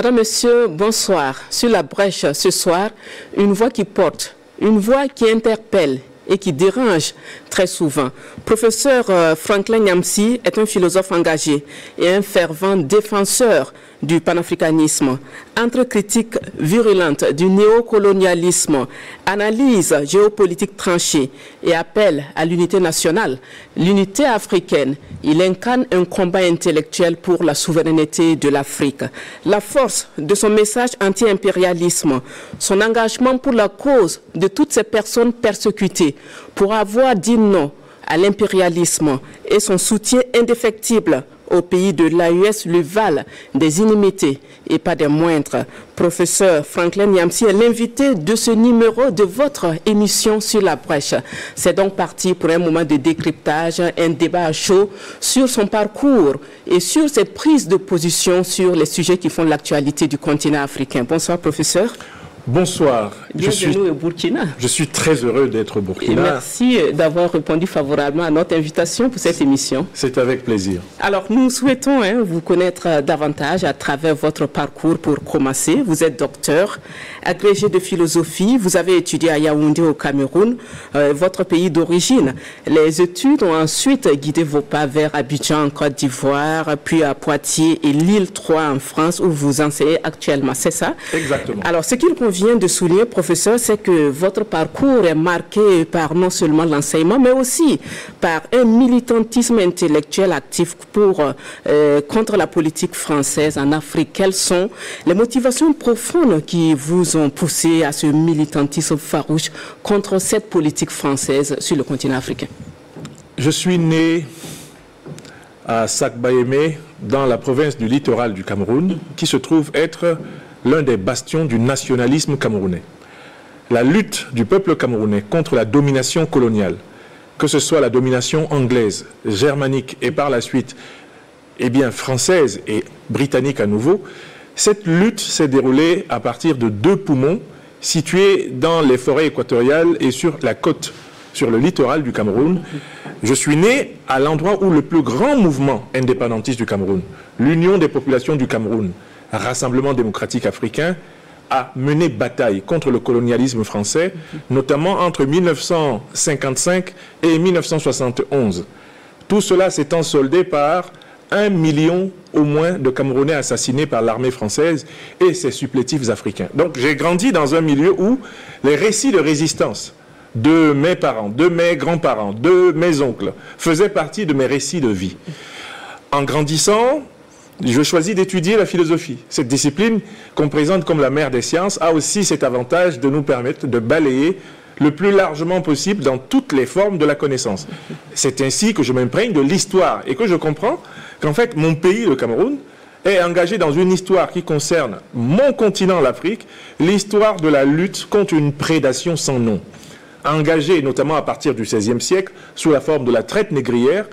Madame, Monsieur, bonsoir. Sur la brèche ce soir, une voix qui porte, une voix qui interpelle et qui dérange très souvent. Professeur Franklin Nyamsi est un philosophe engagé et un fervent défenseur du panafricanisme. Entre critiques virulentes du néocolonialisme, analyse géopolitique tranchée et appel à l'unité nationale, l'unité africaine, il incarne un combat intellectuel pour la souveraineté de l'Afrique. La force de son message anti-impérialisme, son engagement pour la cause de toutes ces personnes persécutées, pour avoir dit non à l'impérialisme et son soutien indéfectible au pays de l'AES, le Val des inimitiés et pas des moindres. Professeur Franklin Nyamsi est l'invité de ce numéro de votre émission Sur la brèche. C'est donc parti pour un moment de décryptage, un débat chaud sur son parcours et sur ses prises de position sur les sujets qui font l'actualité du continent africain. Bonsoir, professeur. Bonsoir. Bienvenue au Burkina. Je suis très heureux d'être au Burkina. Et merci d'avoir répondu favorablement à notre invitation pour cette émission. C'est avec plaisir. Alors, nous souhaitons vous connaître davantage à travers votre parcours pour commencer. Vous êtes docteur, agrégé de philosophie. Vous avez étudié à Yaoundé au Cameroun, votre pays d'origine. Les études ont ensuite guidé vos pas vers Abidjan en Côte d'Ivoire, puis à Poitiers et Lille 3 en France où vous enseignez actuellement. C'est ça? Exactement. Alors, ce qu'il convient de souligner, professeur, c'est que votre parcours est marqué par non seulement l'enseignement, mais aussi par un militantisme intellectuel actif contre la politique française en Afrique. Quelles sont les motivations profondes qui vous ont poussé à ce militantisme farouche contre cette politique française sur le continent africain? Je suis né à Sakbaémé, dans la province du littoral du Cameroun, qui se trouve être l'un des bastions du nationalisme camerounais. La lutte du peuple camerounais contre la domination coloniale, que ce soit la domination anglaise, germanique et par la suite, française et britannique à nouveau, cette lutte s'est déroulée à partir de deux poumons situés dans les forêts équatoriales et sur la côte, sur le littoral du Cameroun. Je suis né à l'endroit où le plus grand mouvement indépendantiste du Cameroun, l'Union des populations du Cameroun, Rassemblement démocratique africain, a mené bataille contre le colonialisme français, notamment entre 1955 et 1971. Tout cela s'étant soldé par 1 million au moins de Camerounais assassinés par l'armée française et ses supplétifs africains. Donc j'ai grandi dans un milieu où les récits de résistance de mes parents, de mes grands-parents, de mes oncles faisaient partie de mes récits de vie. En grandissant, je choisis d'étudier la philosophie. Cette discipline, qu'on présente comme la mère des sciences, a aussi cet avantage de nous permettre de balayer le plus largement possible dans toutes les formes de la connaissance. C'est ainsi que je m'imprègne de l'histoire et que je comprends qu'en fait, mon pays, le Cameroun, est engagé dans une histoire qui concerne mon continent, l'Afrique, l'histoire de la lutte contre une prédation sans nom. Engagé notamment à partir du XVIe siècle, sous la forme de la traite négrière,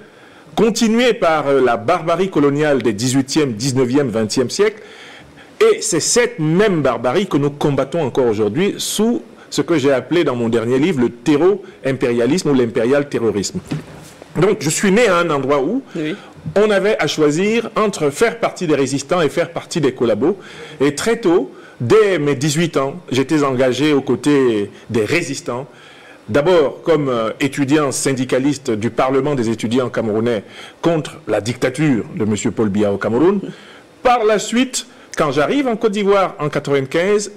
continué par la barbarie coloniale des XVIIIe, XIXe, XXe siècles. Et c'est cette même barbarie que nous combattons encore aujourd'hui sous ce que j'ai appelé dans mon dernier livre le terro-impérialisme ou l'impérial terrorisme. Donc je suis né à un endroit où on avait à choisir entre faire partie des résistants et faire partie des collabos. Et très tôt, dès mes 18 ans, j'étais engagé aux côtés des résistants. D'abord comme étudiant syndicaliste du Parlement des étudiants camerounais contre la dictature de M. Paul Biya au Cameroun. Par la suite, quand j'arrive en Côte d'Ivoire en 1995,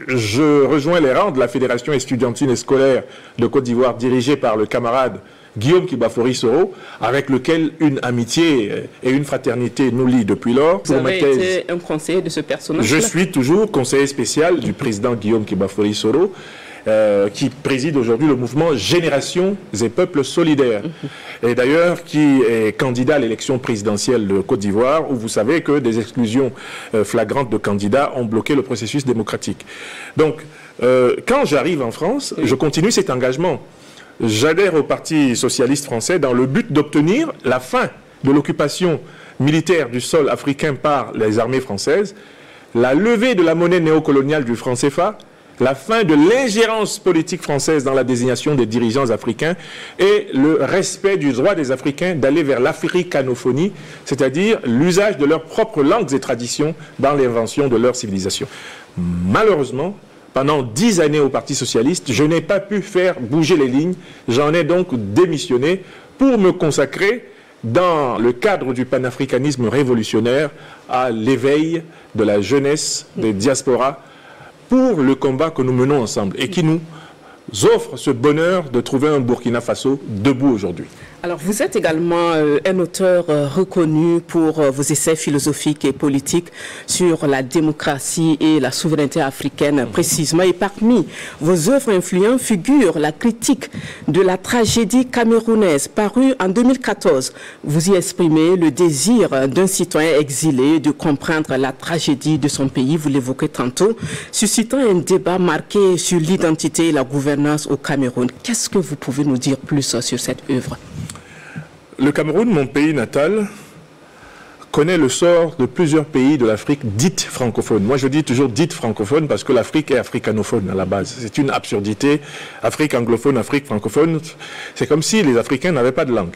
je rejoins les rangs de la Fédération estudiantine et scolaire de Côte d'Ivoire dirigée par le camarade Guillaume Kibafori Soro, avec lequel une amitié et une fraternité nous lient depuis lors. Vous avez été un conseiller de ce personnage? Je suis toujours conseiller spécial du président Guillaume Kibafori Soro, qui préside aujourd'hui le mouvement Générations et Peuples Solidaires. Et d'ailleurs, qui est candidat à l'élection présidentielle de Côte d'Ivoire, où vous savez que des exclusions flagrantes de candidats ont bloqué le processus démocratique. Donc, quand j'arrive en France, je continue cet engagement. J'adhère au Parti socialiste français dans le but d'obtenir la fin de l'occupation militaire du sol africain par les armées françaises, la levée de la monnaie néocoloniale du franc CFA la fin de l'ingérence politique française dans la désignation des dirigeants africains et le respect du droit des Africains d'aller vers l'africanophonie, c'est-à-dire l'usage de leurs propres langues et traditions dans l'invention de leur civilisation. Malheureusement, pendant 10 années au Parti socialiste, je n'ai pas pu faire bouger les lignes. J'en ai donc démissionné pour me consacrer, dans le cadre du panafricanisme révolutionnaire, à l'éveil de la jeunesse des diasporas pour le combat que nous menons ensemble et qui nous offre ce bonheur de trouver un Burkina Faso debout aujourd'hui. Alors, vous êtes également un auteur reconnu pour vos essais philosophiques et politiques sur la démocratie et la souveraineté africaine précisément. Et parmi vos œuvres influentes figure la critique de la tragédie camerounaise parue en 2014. Vous y exprimez le désir d'un citoyen exilé de comprendre la tragédie de son pays, vous l'évoquez tantôt, suscitant un débat marqué sur l'identité et la gouvernance au Cameroun. Qu'est-ce que vous pouvez nous dire plus sur cette œuvre ? Le Cameroun, mon pays natal, connaît le sort de plusieurs pays de l'Afrique dite francophone. Moi, je dis toujours dite francophone parce que l'Afrique est africanophone à la base. C'est une absurdité. Afrique anglophone, Afrique francophone, c'est comme si les Africains n'avaient pas de langue.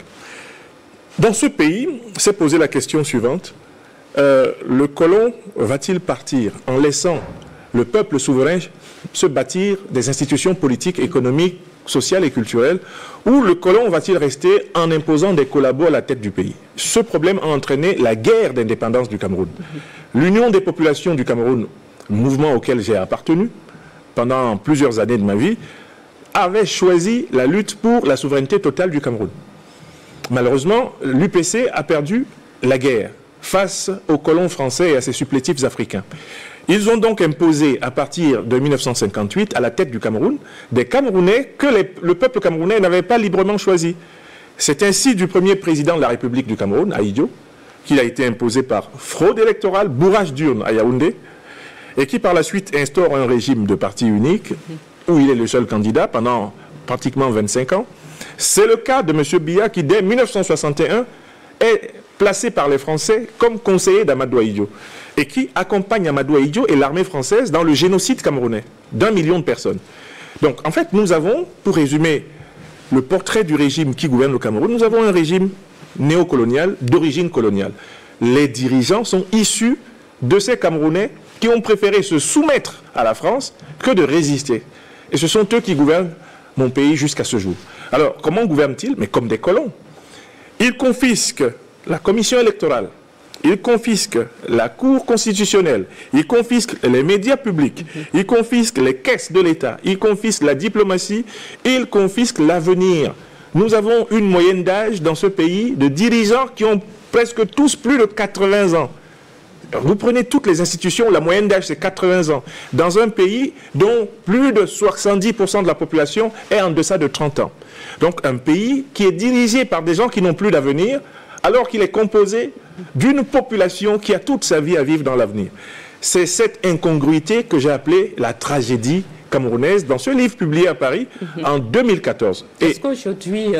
Dans ce pays, s'est posée la question suivante. Le colon va-t-il partir en laissant le peuple souverain se bâtir des institutions politiques, économiques, sociales et culturelles, ou le colon va-t-il rester en imposant des collabos à la tête du pays? Ce problème a entraîné la guerre d'indépendance du Cameroun. L'Union des populations du Cameroun, mouvement auquel j'ai appartenu pendant plusieurs années de ma vie, avait choisi la lutte pour la souveraineté totale du Cameroun. Malheureusement, l'UPC a perdu la guerre face aux colons français et à ses supplétifs africains. Ils ont donc imposé, à partir de 1958, à la tête du Cameroun, des Camerounais que le peuple camerounais n'avait pas librement choisi. C'est ainsi du premier président de la République du Cameroun, Ahidjo, qu'il a été imposé par fraude électorale, bourrage d'urne à Yaoundé, et qui par la suite instaure un régime de parti unique, où il est le seul candidat pendant pratiquement 25 ans. C'est le cas de M. Biya qui, dès 1961, est placé par les Français comme conseiller d'Amadou Ahidjo et qui accompagne Amadou Ahidjo et l'armée française dans le génocide camerounais d'1 million de personnes. Donc, en fait, nous avons, pour résumer le portrait du régime qui gouverne le Cameroun, nous avons un régime néocolonial d'origine coloniale. Les dirigeants sont issus de ces Camerounais qui ont préféré se soumettre à la France que de résister. Et ce sont eux qui gouvernent mon pays jusqu'à ce jour. Alors, comment gouvernent-ils? Mais comme des colons. Ils confisquent la commission électorale, ils confisquent la Cour constitutionnelle, ils confisquent les médias publics, ils confisquent les caisses de l'État, ils confisquent la diplomatie, ils confisquent l'avenir. Nous avons une moyenne d'âge dans ce pays de dirigeants qui ont presque tous plus de 80 ans. Alors, vous prenez toutes les institutions, la moyenne d'âge c'est 80 ans, dans un pays dont plus de 70% de la population est en deçà de 30 ans. Donc un pays qui est dirigé par des gens qui n'ont plus d'avenir, alors qu'il est composé d'une population qui a toute sa vie à vivre dans l'avenir. C'est cette incongruité que j'ai appelée la tragédie camerounaise dans ce livre publié à Paris en 2014. Est-ce qu'aujourd'hui,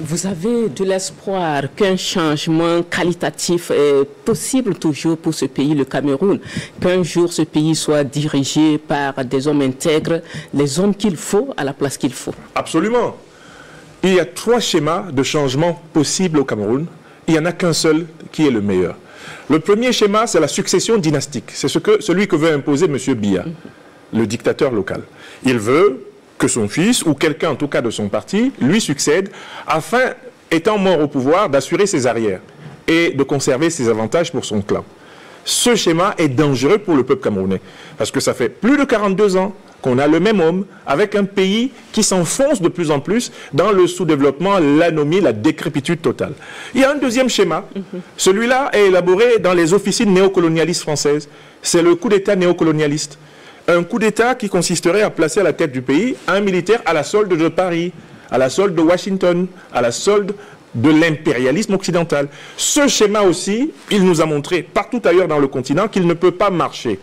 vous avez de l'espoir qu'un changement qualitatif est possible toujours pour ce pays, le Cameroun, qu'un jour ce pays soit dirigé par des hommes intègres, les hommes qu'il faut à la place qu'il faut? Absolument. Il y a 3 schémas de changement possibles au Cameroun. Il n'y en a qu'un seul qui est le meilleur. Le premier schéma, c'est la succession dynastique. C'est celui que veut imposer M. Biya, le dictateur local. Il veut que son fils, ou quelqu'un en tout cas de son parti, lui succède, afin, étant mort au pouvoir, d'assurer ses arrières et de conserver ses avantages pour son clan. Ce schéma est dangereux pour le peuple camerounais, parce que ça fait plus de 42 ans qu'on a le même homme avec un pays qui s'enfonce de plus en plus dans le sous-développement, l'anomie, la décrépitude totale. Il y a un deuxième schéma. Celui-là est élaboré dans les officines néocolonialistes françaises. C'est le coup d'État néocolonialiste. Un coup d'État qui consisterait à placer à la tête du pays un militaire à la solde de Paris, à la solde de Washington, à la solde de l'impérialisme occidental. Ce schéma aussi, il nous a montré partout ailleurs dans le continent qu'il ne peut pas marcher.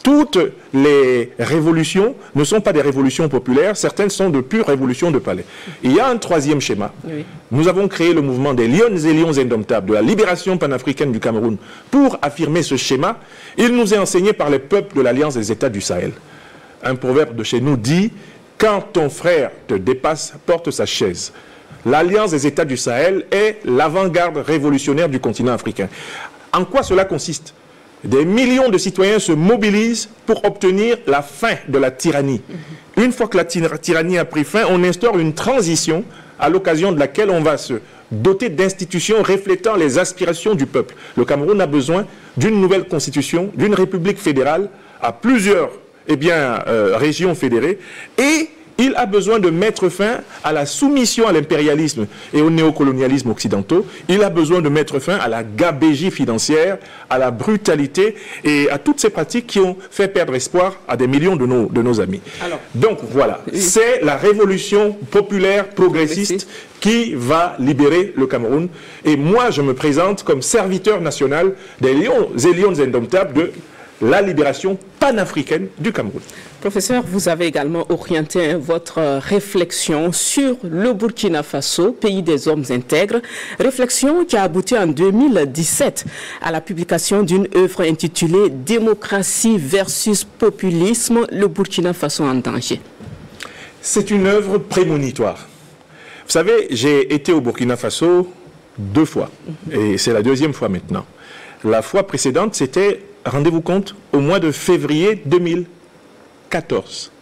Toutes les révolutions ne sont pas des révolutions populaires, certaines sont de pures révolutions de palais. Il y a un troisième schéma. Oui. Nous avons créé le mouvement des Lions et Lions indomptables, de la libération panafricaine du Cameroun, pour affirmer ce schéma. Il nous est enseigné par les peuples de l'Alliance des États du Sahel. Un proverbe de chez nous dit « Quand ton frère te dépasse, porte sa chaise ». L'Alliance des États du Sahel est l'avant-garde révolutionnaire du continent africain. En quoi cela consiste? Des millions de citoyens se mobilisent pour obtenir la fin de la tyrannie. Une fois que la tyrannie a pris fin, on instaure une transition à l'occasion de laquelle on va se doté d'institutions reflétant les aspirations du peuple. Le Cameroun a besoin d'une nouvelle constitution, d'une république fédérale à plusieurs régions fédérées, et il a besoin de mettre fin à la soumission à l'impérialisme et au néocolonialisme occidentaux. Il a besoin de mettre fin à la gabegie financière, à la brutalité et à toutes ces pratiques qui ont fait perdre espoir à des millions de nos amis. Alors, donc voilà, c'est la révolution populaire progressiste qui va libérer le Cameroun. Et moi, je me présente comme serviteur national des lions et lions indomptables de la libération panafricaine du Cameroun. Professeur, vous avez également orienté votre réflexion sur le Burkina Faso, pays des hommes intègres, réflexion qui a abouti en 2017 à la publication d'une œuvre intitulée « Démocratie versus populisme, le Burkina Faso en danger ». C'est une œuvre prémonitoire. Vous savez, j'ai été au Burkina Faso 2 fois, et c'est la 2e fois maintenant. La fois précédente, c'était, rendez-vous compte, au mois de février 2014.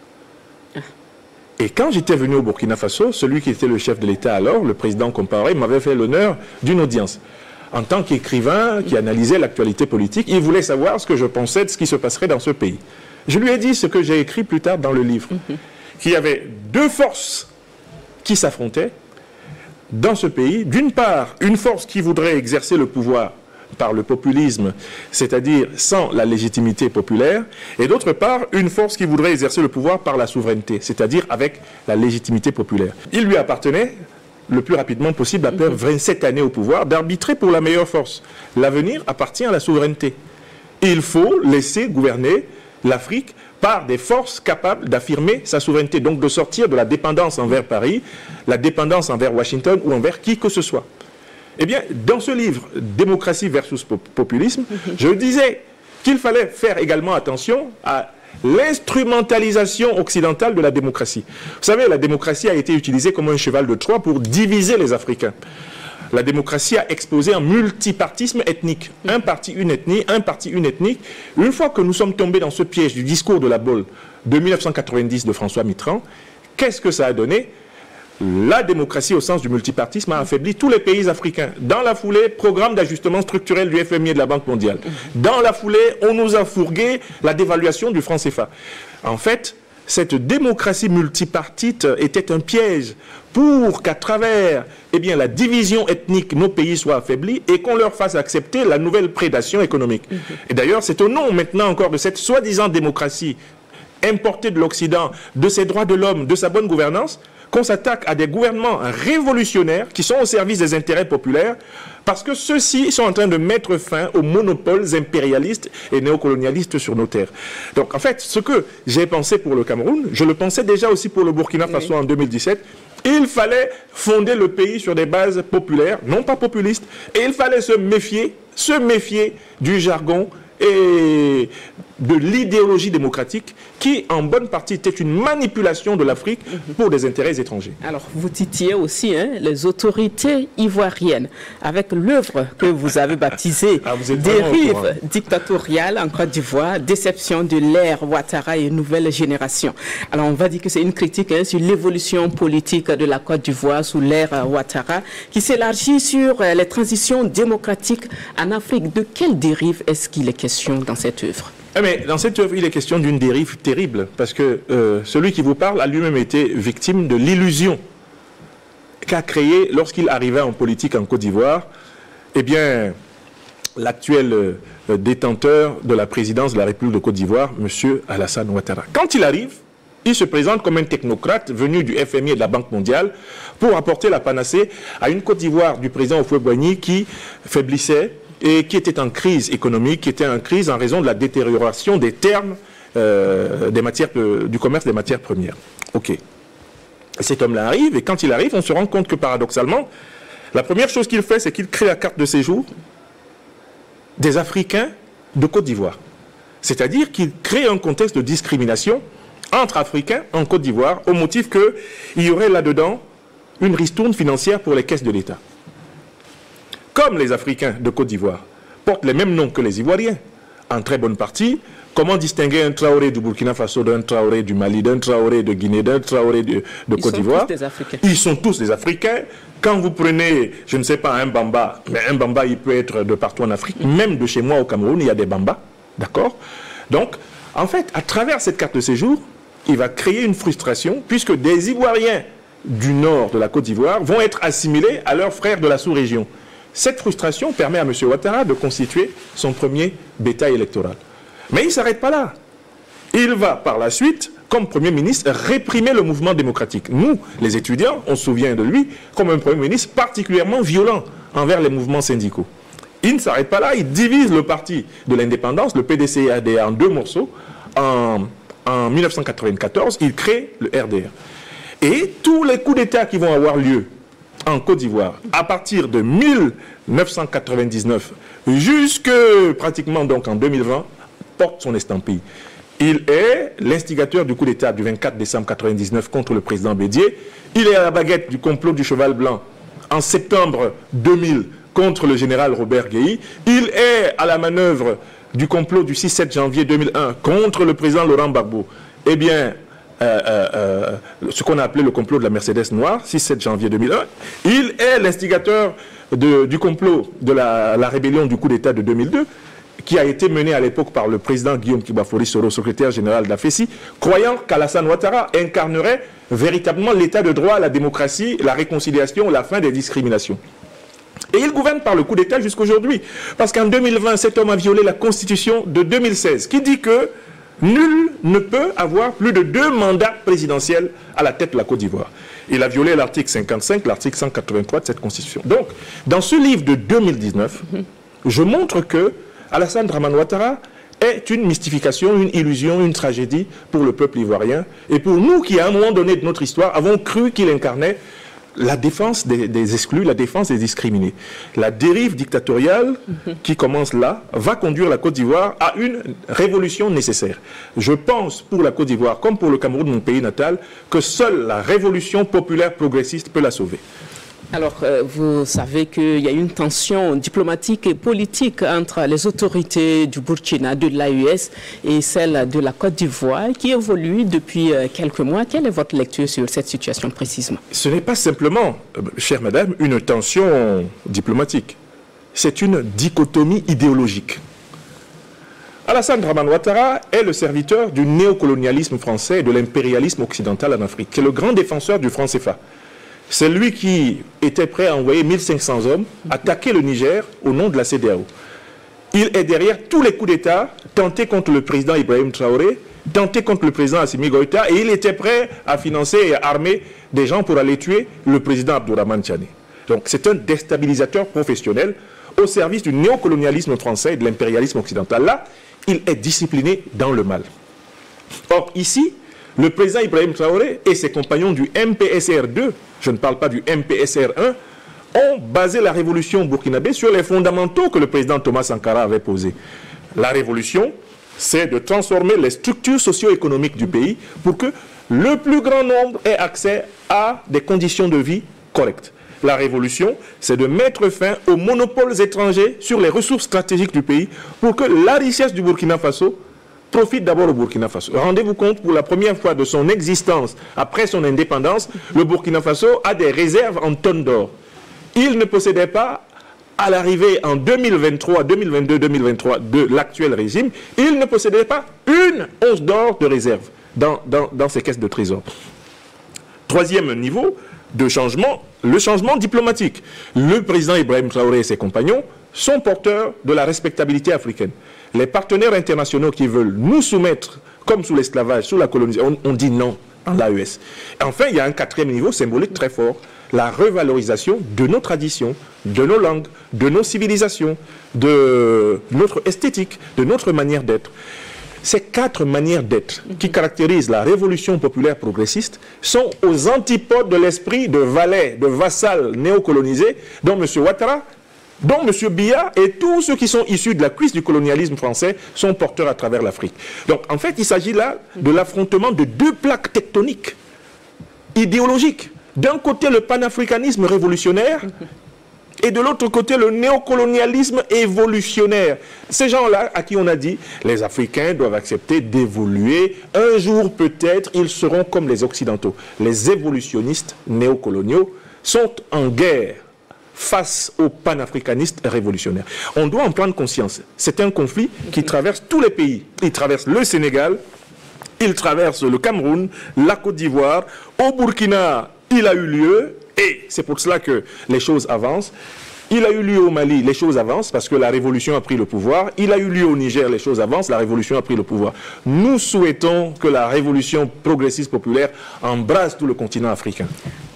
Et quand j'étais venu au Burkina Faso, celui qui était le chef de l'État alors, le président Compaoré, m'avait fait l'honneur d'une audience. En tant qu'écrivain qui analysait l'actualité politique, il voulait savoir ce que je pensais de ce qui se passerait dans ce pays. Je lui ai dit ce que j'ai écrit plus tard dans le livre, qu'il y avait 2 forces qui s'affrontaient dans ce pays. D'une part, une force qui voudrait exercer le pouvoir par le populisme, c'est-à-dire sans la légitimité populaire, et d'autre part, une force qui voudrait exercer le pouvoir par la souveraineté, c'est-à-dire avec la légitimité populaire. Il lui appartenait, le plus rapidement possible, après 27 années au pouvoir, d'arbitrer pour la meilleure force. L'avenir appartient à la souveraineté. Il faut laisser gouverner l'Afrique par des forces capables d'affirmer sa souveraineté, donc de sortir de la dépendance envers Paris, la dépendance envers Washington ou envers qui que ce soit. Eh bien, dans ce livre, Démocratie versus populisme, je disais qu'il fallait faire également attention à l'instrumentalisation occidentale de la démocratie. Vous savez, la démocratie a été utilisée comme un cheval de Troie pour diviser les Africains. La démocratie a explosé en multipartisme ethnique. Un parti, une ethnie, un parti, une ethnie. Une fois que nous sommes tombés dans ce piège du discours de la Baule de 1990 de François Mitterrand, qu'est-ce que ça a donné? La démocratie au sens du multipartisme a affaibli tous les pays africains. Dans la foulée, programme d'ajustement structurel du FMI et de la Banque mondiale. Dans la foulée, on nous a fourgué la dévaluation du franc CFA. En fait, cette démocratie multipartite était un piège pour qu'à travers la division ethnique, nos pays soient affaiblis et qu'on leur fasse accepter la nouvelle prédation économique. Et d'ailleurs, c'est au nom maintenant encore de cette soi-disant démocratie importée de l'Occident, de ses droits de l'homme, de sa bonne gouvernance, qu'on s'attaque à des gouvernements révolutionnaires qui sont au service des intérêts populaires, parce que ceux-ci sont en train de mettre fin aux monopoles impérialistes et néocolonialistes sur nos terres. Donc en fait, ce que j'ai pensé pour le Cameroun, je le pensais déjà aussi pour le Burkina Faso en 2017, il fallait fonder le pays sur des bases populaires, non pas populistes, et il fallait se méfier du jargon et de l'idéologie démocratique qui, en bonne partie, était une manipulation de l'Afrique pour des intérêts étrangers. Alors, vous titillez aussi les autorités ivoiriennes avec l'œuvre que vous avez baptisée Dérive dictatoriale en Côte d'Ivoire, déception de l'ère Ouattara et nouvelle génération. Alors, on va dire que c'est une critique sur l'évolution politique de la Côte d'Ivoire sous l'ère Ouattara qui s'élargit sur les transitions démocratiques en Afrique. De quelle dérive est-ce qu'il est question dans cette œuvre? Mais dans cette œuvre, il est question d'une dérive terrible, parce que celui qui vous parle a lui-même été victime de l'illusion qu'a créée lorsqu'il arrivait en politique en Côte d'Ivoire, l'actuel détenteur de la présidence de la République de Côte d'Ivoire, M. Alassane Ouattara. Quand il arrive, il se présente comme un technocrate venu du FMI et de la Banque mondiale pour apporter la panacée à une Côte d'Ivoire du président Houphouët-Boigny qui faiblissait et qui était en crise économique, qui était en crise en raison de la détérioration des termes du commerce des matières premières. Ok. Cet homme-là arrive, et quand il arrive, on se rend compte que paradoxalement, la première chose qu'il fait, c'est qu'il crée la carte de séjour des Africains de Côte d'Ivoire. C'est-à-dire qu'il crée un contexte de discrimination entre Africains en Côte d'Ivoire au motif qu'il y aurait là-dedans une ristourne financière pour les caisses de l'État. Comme les Africains de Côte d'Ivoire portent les mêmes noms que les Ivoiriens, en très bonne partie, comment distinguer un Traoré du Burkina Faso d'un Traoré du Mali, d'un Traoré de Guinée, d'un Traoré de Côte d'Ivoire? Ils sont tous des Africains. Quand vous prenez, je ne sais pas, un Bamba, mais un Bamba, il peut être de partout en Afrique, même de chez moi au Cameroun, il y a des Bambas, d'accord? Donc, en fait, à travers cette carte de séjour, il va créer une frustration, puisque des Ivoiriens du nord de la Côte d'Ivoire vont être assimilés à leurs frères de la sous-région. Cette frustration permet à M. Ouattara de constituer son premier bétail électoral. Mais il ne s'arrête pas là. Il va par la suite, comme Premier ministre, réprimer le mouvement démocratique. Nous, les étudiants, on se souvient de lui comme un Premier ministre particulièrement violent envers les mouvements syndicaux. Il ne s'arrête pas là, il divise le parti de l'indépendance, le PDC-RDA, en deux morceaux. En 1994, il crée le RDR. Et tous les coups d'État qui vont avoir lieu en Côte d'Ivoire, à partir de 1999 jusque pratiquement donc en 2020, porte son estampille. Il est l'instigateur du coup d'État du 24 décembre 1999 contre le président Bédié. Il est à la baguette du complot du cheval blanc en septembre 2000 contre le général Robert Guéhi. Il est à la manœuvre du complot du 6-7 janvier 2001 contre le président Laurent Gbagbo. Eh bien, ce qu'on a appelé le complot de la Mercedes noire, 6-7 janvier 2001. Il est l'instigateur du complot de la rébellion du coup d'État de 2002, qui a été mené à l'époque par le président Guillaume Kibafori Soro, secrétaire général de la FESI, croyant qu'Alassane Ouattara incarnerait véritablement l'état de droit, la démocratie, la réconciliation, la fin des discriminations. Et il gouverne par le coup d'État jusqu'aujourd'hui. Parce qu'en 2020, cet homme a violé la Constitution de 2016, qui dit que nul ne peut avoir plus de 2 mandats présidentiels à la tête de la Côte d'Ivoire. Il a violé l'article 55, l'article 183 de cette Constitution. Donc, dans ce livre de 2019, je montre que Alassane Dramane Ouattara est une mystification, une illusion, une tragédie pour le peuple ivoirien. Et pour nous qui, à un moment donné de notre histoire, avons cru qu'il incarnait la défense des exclus, la défense des discriminés. La dérive dictatoriale qui commence là va conduire la Côte d'Ivoire à une révolution nécessaire. Je pense pour la Côte d'Ivoire, comme pour le Cameroun, mon pays natal, que seule la révolution populaire progressiste peut la sauver. Alors, vous savez qu'il y a une tension diplomatique et politique entre les autorités du Burkina, de l'AES et celle de la Côte d'Ivoire qui évolue depuis quelques mois. Quelle est votre lecture sur cette situation précisément? Ce n'est pas simplement, chère madame, une tension diplomatique. C'est une dichotomie idéologique. Alassane Dramane Ouattara est le serviteur du néocolonialisme français et de l'impérialisme occidental en Afrique. C'est le grand défenseur du franc CFA. C'est lui qui était prêt à envoyer 1500 hommes attaquer le Niger au nom de la CEDEAO. Il est derrière tous les coups d'État tentés contre le président Ibrahim Traoré, tentés contre le président Assimi Goïta, et il était prêt à financer et à armer des gens pour aller tuer le président Abdourahmane Tiani. Donc c'est un déstabilisateur professionnel au service du néocolonialisme français et de l'impérialisme occidental. Là, il est discipliné dans le mal. Or, ici, le président Ibrahim Traoré et ses compagnons du MPSR2, je ne parle pas du MPSR1, ont basé la révolution burkinabé sur les fondamentaux que le président Thomas Sankara avait posés. La révolution, c'est de transformer les structures socio-économiques du pays pour que le plus grand nombre ait accès à des conditions de vie correctes. La révolution, c'est de mettre fin aux monopoles étrangers sur les ressources stratégiques du pays pour que la richesse du Burkina Faso profite d'abord au Burkina Faso. Rendez-vous compte, pour la première fois de son existence, après son indépendance, le Burkina Faso a des réserves en tonnes d'or. Il ne possédait pas, à l'arrivée en 2023, 2022, 2023 de l'actuel régime, il ne possédait pas une once d'or de réserve dans ses caisses de trésor. Troisième niveau de changement, le changement diplomatique. Le président Ibrahim Traoré et ses compagnons sont porteurs de la respectabilité africaine. Les partenaires internationaux qui veulent nous soumettre, comme sous l'esclavage, sous la colonisation, on dit non en l'AES. Enfin, il y a un quatrième niveau symbolique très fort, la revalorisation de nos traditions, de nos langues, de nos civilisations, de notre esthétique, de notre manière d'être. Ces 4 manières d'être qui caractérisent la révolution populaire progressiste sont aux antipodes de l'esprit de valet, de vassal néocolonisé dont M. Ouattara dont M. Biya et tous ceux qui sont issus de la cuisse du colonialisme français sont porteurs à travers l'Afrique. Donc en fait, il s'agit là de l'affrontement de deux plaques tectoniques idéologiques. D'un côté, le panafricanisme révolutionnaire et de l'autre côté, le néocolonialisme évolutionnaire. Ces gens-là, à qui on a dit, les Africains doivent accepter d'évoluer. Un jour, peut-être, ils seront comme les Occidentaux. Les évolutionnistes néocoloniaux sont en guerre face aux panafricanistes révolutionnaires. On doit en prendre conscience. C'est un conflit qui traverse tous les pays. Il traverse le Sénégal, il traverse le Cameroun, la Côte d'Ivoire. Au Burkina, il a eu lieu. Et c'est pour cela que les choses avancent. Il a eu lieu au Mali, les choses avancent parce que la révolution a pris le pouvoir. Il a eu lieu au Niger, les choses avancent, la révolution a pris le pouvoir. Nous souhaitons que la révolution progressiste populaire embrasse tout le continent africain.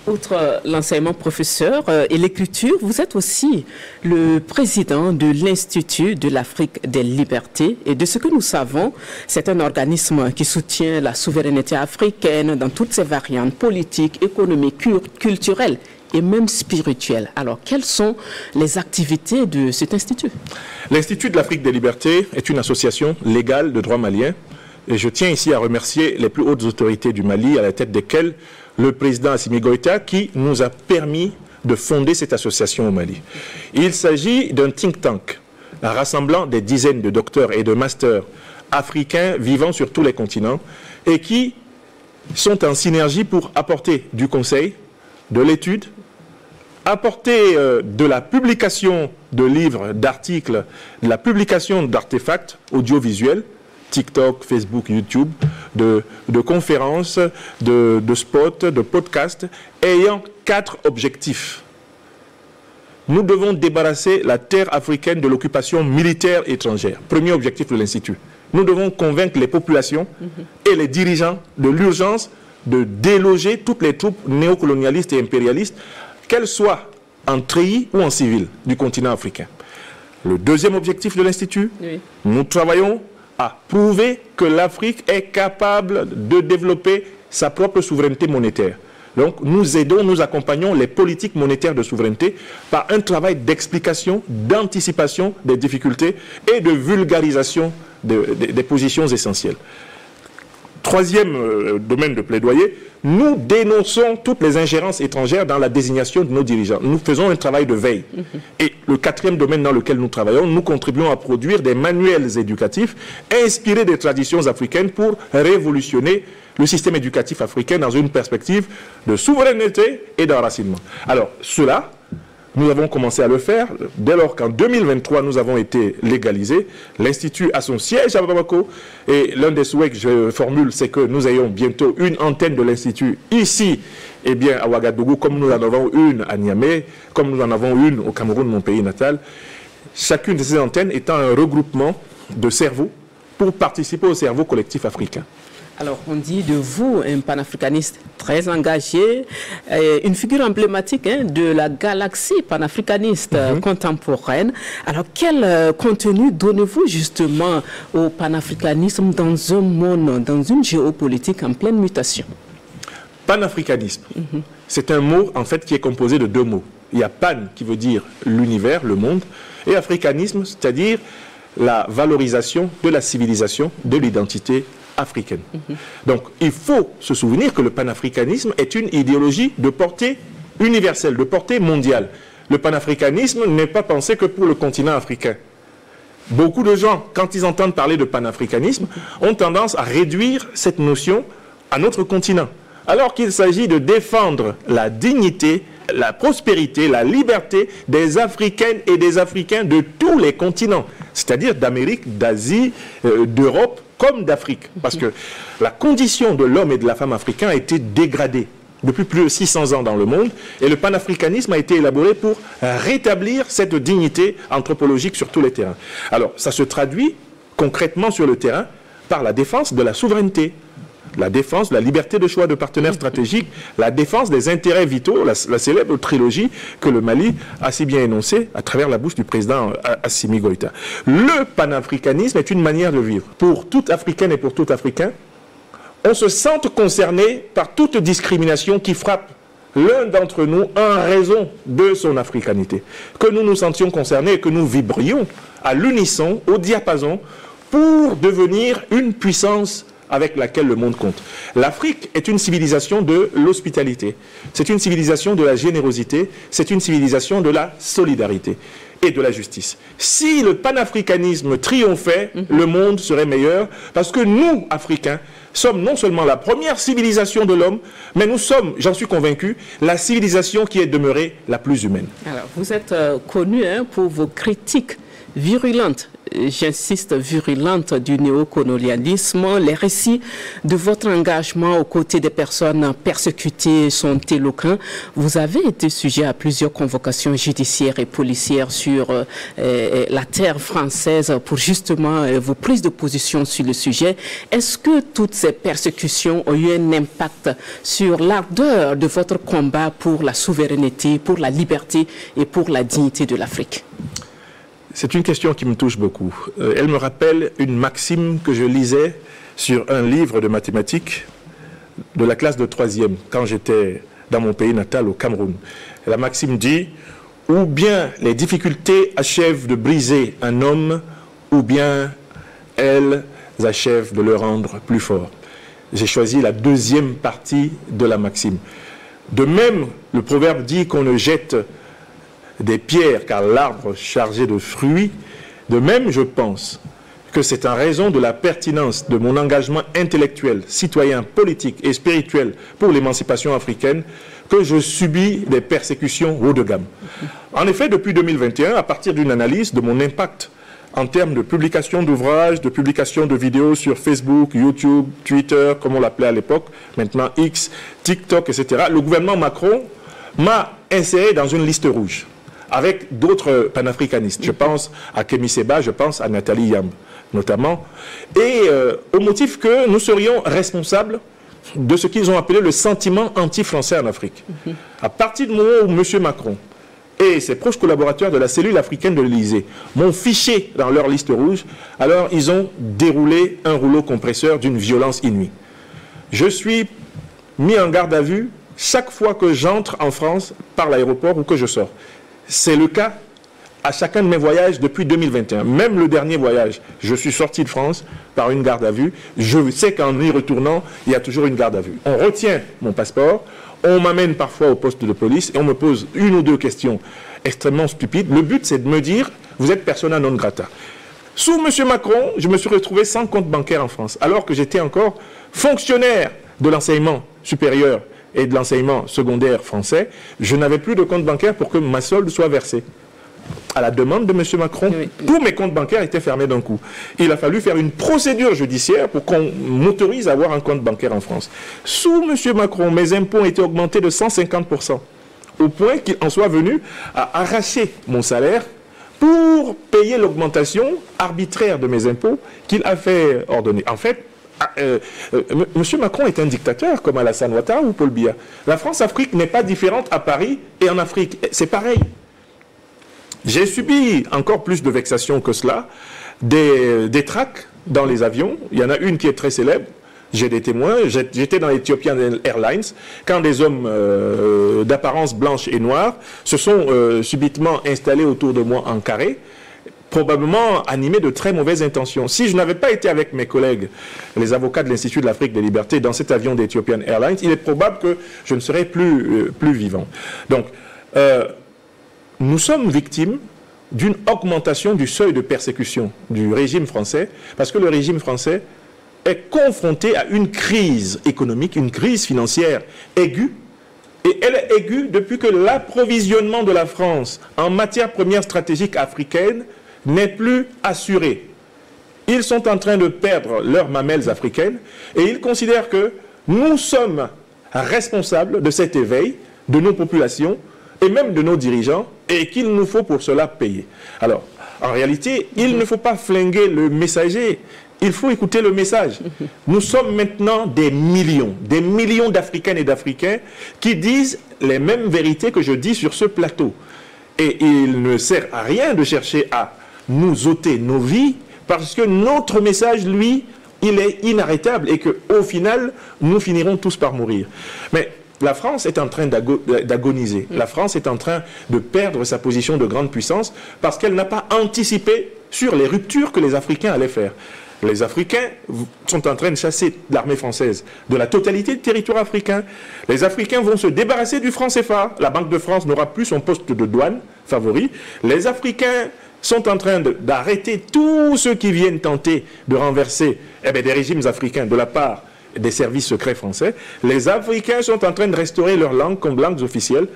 Outre l'enseignement professeur et l'écriture, vous êtes aussi le président de l'Institut de l'Afrique des libertés. Et de ce que nous savons, c'est un organisme qui soutient la souveraineté africaine dans toutes ses variantes politiques, économiques, culturelles et même spirituelles. Alors, quelles sont les activités de cet institut? L'Institut de l'Afrique des libertés est une association légale de droit malien. Et je tiens ici à remercier les plus hautes autorités du Mali, à la tête desquelles le président Assimi Goïta, qui nous a permis de fonder cette association au Mali. Il s'agit d'un think tank rassemblant des dizaines de docteurs et de masters africains vivant sur tous les continents et qui sont en synergie pour apporter du conseil, de l'étude, apporter de la publication de livres, d'articles, de la publication d'artefacts audiovisuels, TikTok, Facebook, YouTube, de conférences, de spots, de podcasts, ayant 4 objectifs. Nous devons débarrasser la terre africaine de l'occupation militaire étrangère. Premier objectif de l'Institut. Nous devons convaincre les populations et les dirigeants de l'urgence de déloger toutes les troupes néocolonialistes et impérialistes, qu'elles soient en treillis ou en civil du continent africain. Le deuxième objectif de l'Institut, nous travaillons à prouver que l'Afrique est capable de développer sa propre souveraineté monétaire. Donc nous aidons, nous accompagnons les politiques monétaires de souveraineté par un travail d'explication, d'anticipation des difficultés et de vulgarisation des positions essentielles. Troisième domaine de plaidoyer, nous dénonçons toutes les ingérences étrangères dans la désignation de nos dirigeants. Nous faisons un travail de veille. Et le quatrième domaine dans lequel nous travaillons, nous contribuons à produire des manuels éducatifs inspirés des traditions africaines pour révolutionner le système éducatif africain dans une perspective de souveraineté et d'enracinement. Alors, cela, nous avons commencé à le faire dès lors qu'en 2023, nous avons été légalisés. L'Institut a son siège à Bamako et l'un des souhaits que je formule, c'est que nous ayons bientôt une antenne de l'Institut ici, eh bien, à Ouagadougou, comme nous en avons une à Niamey, comme nous en avons une au Cameroun, mon pays natal. Chacune de ces antennes étant un regroupement de cerveaux pour participer au cerveau collectif africain. Alors, on dit de vous un panafricaniste très engagé, une figure emblématique de la galaxie panafricaniste contemporaine. Alors, quel contenu donnez-vous justement au panafricanisme dans un monde, dans une géopolitique en pleine mutation? Panafricanisme, c'est un mot en fait qui est composé de 2 mots. Il y a pan qui veut dire l'univers, le monde, et africanisme, c'est-à-dire la valorisation de la civilisation, de l'identité africaine. Donc, il faut se souvenir que le panafricanisme est une idéologie de portée universelle, de portée mondiale. Le panafricanisme n'est pas pensé que pour le continent africain. Beaucoup de gens, quand ils entendent parler de panafricanisme, ont tendance à réduire cette notion à notre continent. Alors qu'il s'agit de défendre la dignité, la prospérité, la liberté des Africaines et des Africains de tous les continents, c'est-à-dire d'Amérique, d'Asie, d'Europe, comme d'Afrique. Parce que la condition de l'homme et de la femme africain a été dégradée depuis plus de 600 ans dans le monde, et le panafricanisme a été élaboré pour rétablir cette dignité anthropologique sur tous les terrains. Alors, ça se traduit concrètement sur le terrain par la défense de la souveraineté, la défense de la liberté de choix de partenaires stratégiques, la défense des intérêts vitaux, la célèbre trilogie que le Mali a si bien énoncée à travers la bouche du président Assimi Goïta. Le panafricanisme est une manière de vivre. Pour toute Africaine et pour tout Africain, on se sente concerné par toute discrimination qui frappe l'un d'entre nous en raison de son africanité. Que nous nous sentions concernés et que nous vibrions à l'unisson, au diapason, pour devenir une puissance avec laquelle le monde compte. L'Afrique est une civilisation de l'hospitalité, c'est une civilisation de la générosité, c'est une civilisation de la solidarité et de la justice. Si le panafricanisme triomphait, le monde serait meilleur, parce que nous, Africains, sommes non seulement la première civilisation de l'homme, mais nous sommes, j'en suis convaincu, la civilisation qui est demeurée la plus humaine. Alors, vous êtes connu pour vos critiques virulentes, j'insiste, virulentes du néocolonialisme. Les récits de votre engagement aux côtés des personnes persécutées sont éloquents. Vous avez été sujet à plusieurs convocations judiciaires et policières sur la terre française pour justement vos prises de position sur le sujet. Est-ce que toutes ces persécutions ont eu un impact sur l'ardeur de votre combat pour la souveraineté, pour la liberté et pour la dignité de l'Afrique? C'est une question qui me touche beaucoup. Elle me rappelle une maxime que je lisais sur un livre de mathématiques de la classe de 3e, quand j'étais dans mon pays natal, au Cameroun. La maxime dit, ou bien les difficultés achèvent de briser un homme, ou bien elles achèvent de le rendre plus fort. J'ai choisi la deuxième partie de la maxime. De même, le proverbe dit qu'on ne jette des pierres car l'arbre chargé de fruits. De même, je pense que c'est en raison de la pertinence de mon engagement intellectuel, citoyen, politique et spirituel pour l'émancipation africaine que je subis des persécutions haut de gamme. En effet, depuis 2021, à partir d'une analyse de mon impact en termes de publication d'ouvrages, de publication de vidéos sur Facebook, YouTube, Twitter, comme on l'appelait à l'époque, maintenant X, TikTok, etc., le gouvernement Macron m'a inséré dans une liste rouge avec d'autres panafricanistes. Je pense à Kémy Séba, je pense à Nathalie Yamb, notamment, et au motif que nous serions responsables de ce qu'ils ont appelé le sentiment anti-français en Afrique. À partir du moment où M. Macron et ses proches collaborateurs de la cellule africaine de l'Élysée m'ont fiché dans leur liste rouge, alors ils ont déroulé un rouleau compresseur d'une violence inouïe. Je suis mis en garde à vue chaque fois que j'entre en France par l'aéroport ou que je sors. C'est le cas à chacun de mes voyages depuis 2021. Même le dernier voyage, je suis sorti de France par une garde à vue. Je sais qu'en y retournant, il y a toujours une garde à vue. On retient mon passeport, on m'amène parfois au poste de police et on me pose une ou deux questions extrêmement stupides. Le but, c'est de me dire, vous êtes persona non grata. Sous M. Macron, je me suis retrouvé sans compte bancaire en France, alors que j'étais encore fonctionnaire de l'enseignement supérieur et de l'enseignement secondaire français. Je n'avais plus de compte bancaire pour que ma solde soit versée. À la demande de M. Macron, tous mes comptes bancaires étaient fermés d'un coup. Il a fallu faire une procédure judiciaire pour qu'on m'autorise à avoir un compte bancaire en France. Sous M. Macron, mes impôts ont été augmentés de 150%, au point qu'il en soit venu à arracher mon salaire pour payer l'augmentation arbitraire de mes impôts qu'il a fait ordonner. En fait, M. Macron est un dictateur comme Alassane Ouattara ou Paul Biya. La France-Afrique n'est pas différente à Paris et en Afrique. C'est pareil. J'ai subi encore plus de vexations que cela, des traques dans les avions. Il y en a une qui est très célèbre. J'ai des témoins. J'étais dans Ethiopian Airlines quand des hommes d'apparence blanche et noire se sont subitement installés autour de moi en carré, probablement animés de très mauvaises intentions. Si je n'avais pas été avec mes collègues, les avocats de l'Institut de l'Afrique des Libertés, dans cet avion d'Ethiopian Airlines, il est probable que je ne serais plus vivant. Donc, nous sommes victimes d'une augmentation du seuil de persécution du régime français, parce que le régime français est confronté à une crise économique, une crise financière aiguë, et elle est aiguë depuis que l'approvisionnement de la France en matières premières stratégiques africaines n'est plus assuré. Ils sont en train de perdre leurs mamelles africaines et ils considèrent que nous sommes responsables de cet éveil de nos populations et même de nos dirigeants et qu'il nous faut pour cela payer. Alors, en réalité, il ne faut pas flinguer le messager, il faut écouter le message. Nous sommes maintenant des millions d'Africaines et d'Africains qui disent les mêmes vérités que je dis sur ce plateau. Et il ne sert à rien de chercher à nous ôter nos vies, parce que notre message, lui, il est inarrêtable et qu'au final, nous finirons tous par mourir. Mais La France est en train d'agoniser. La France est en train de perdre sa position de grande puissance parce qu'elle n'a pas anticipé sur les ruptures que les Africains allaient faire. Les Africains sont en train de chasser l'armée française de la totalité du territoire africain. Les Africains vont se débarrasser du franc CFA. La Banque de France n'aura plus son poste de douane favori. Les Africains sont en train d'arrêter tous ceux qui viennent tenter de renverser des régimes africains de la part des services secrets français. Les Africains sont en train de restaurer leur langue comme langues officielles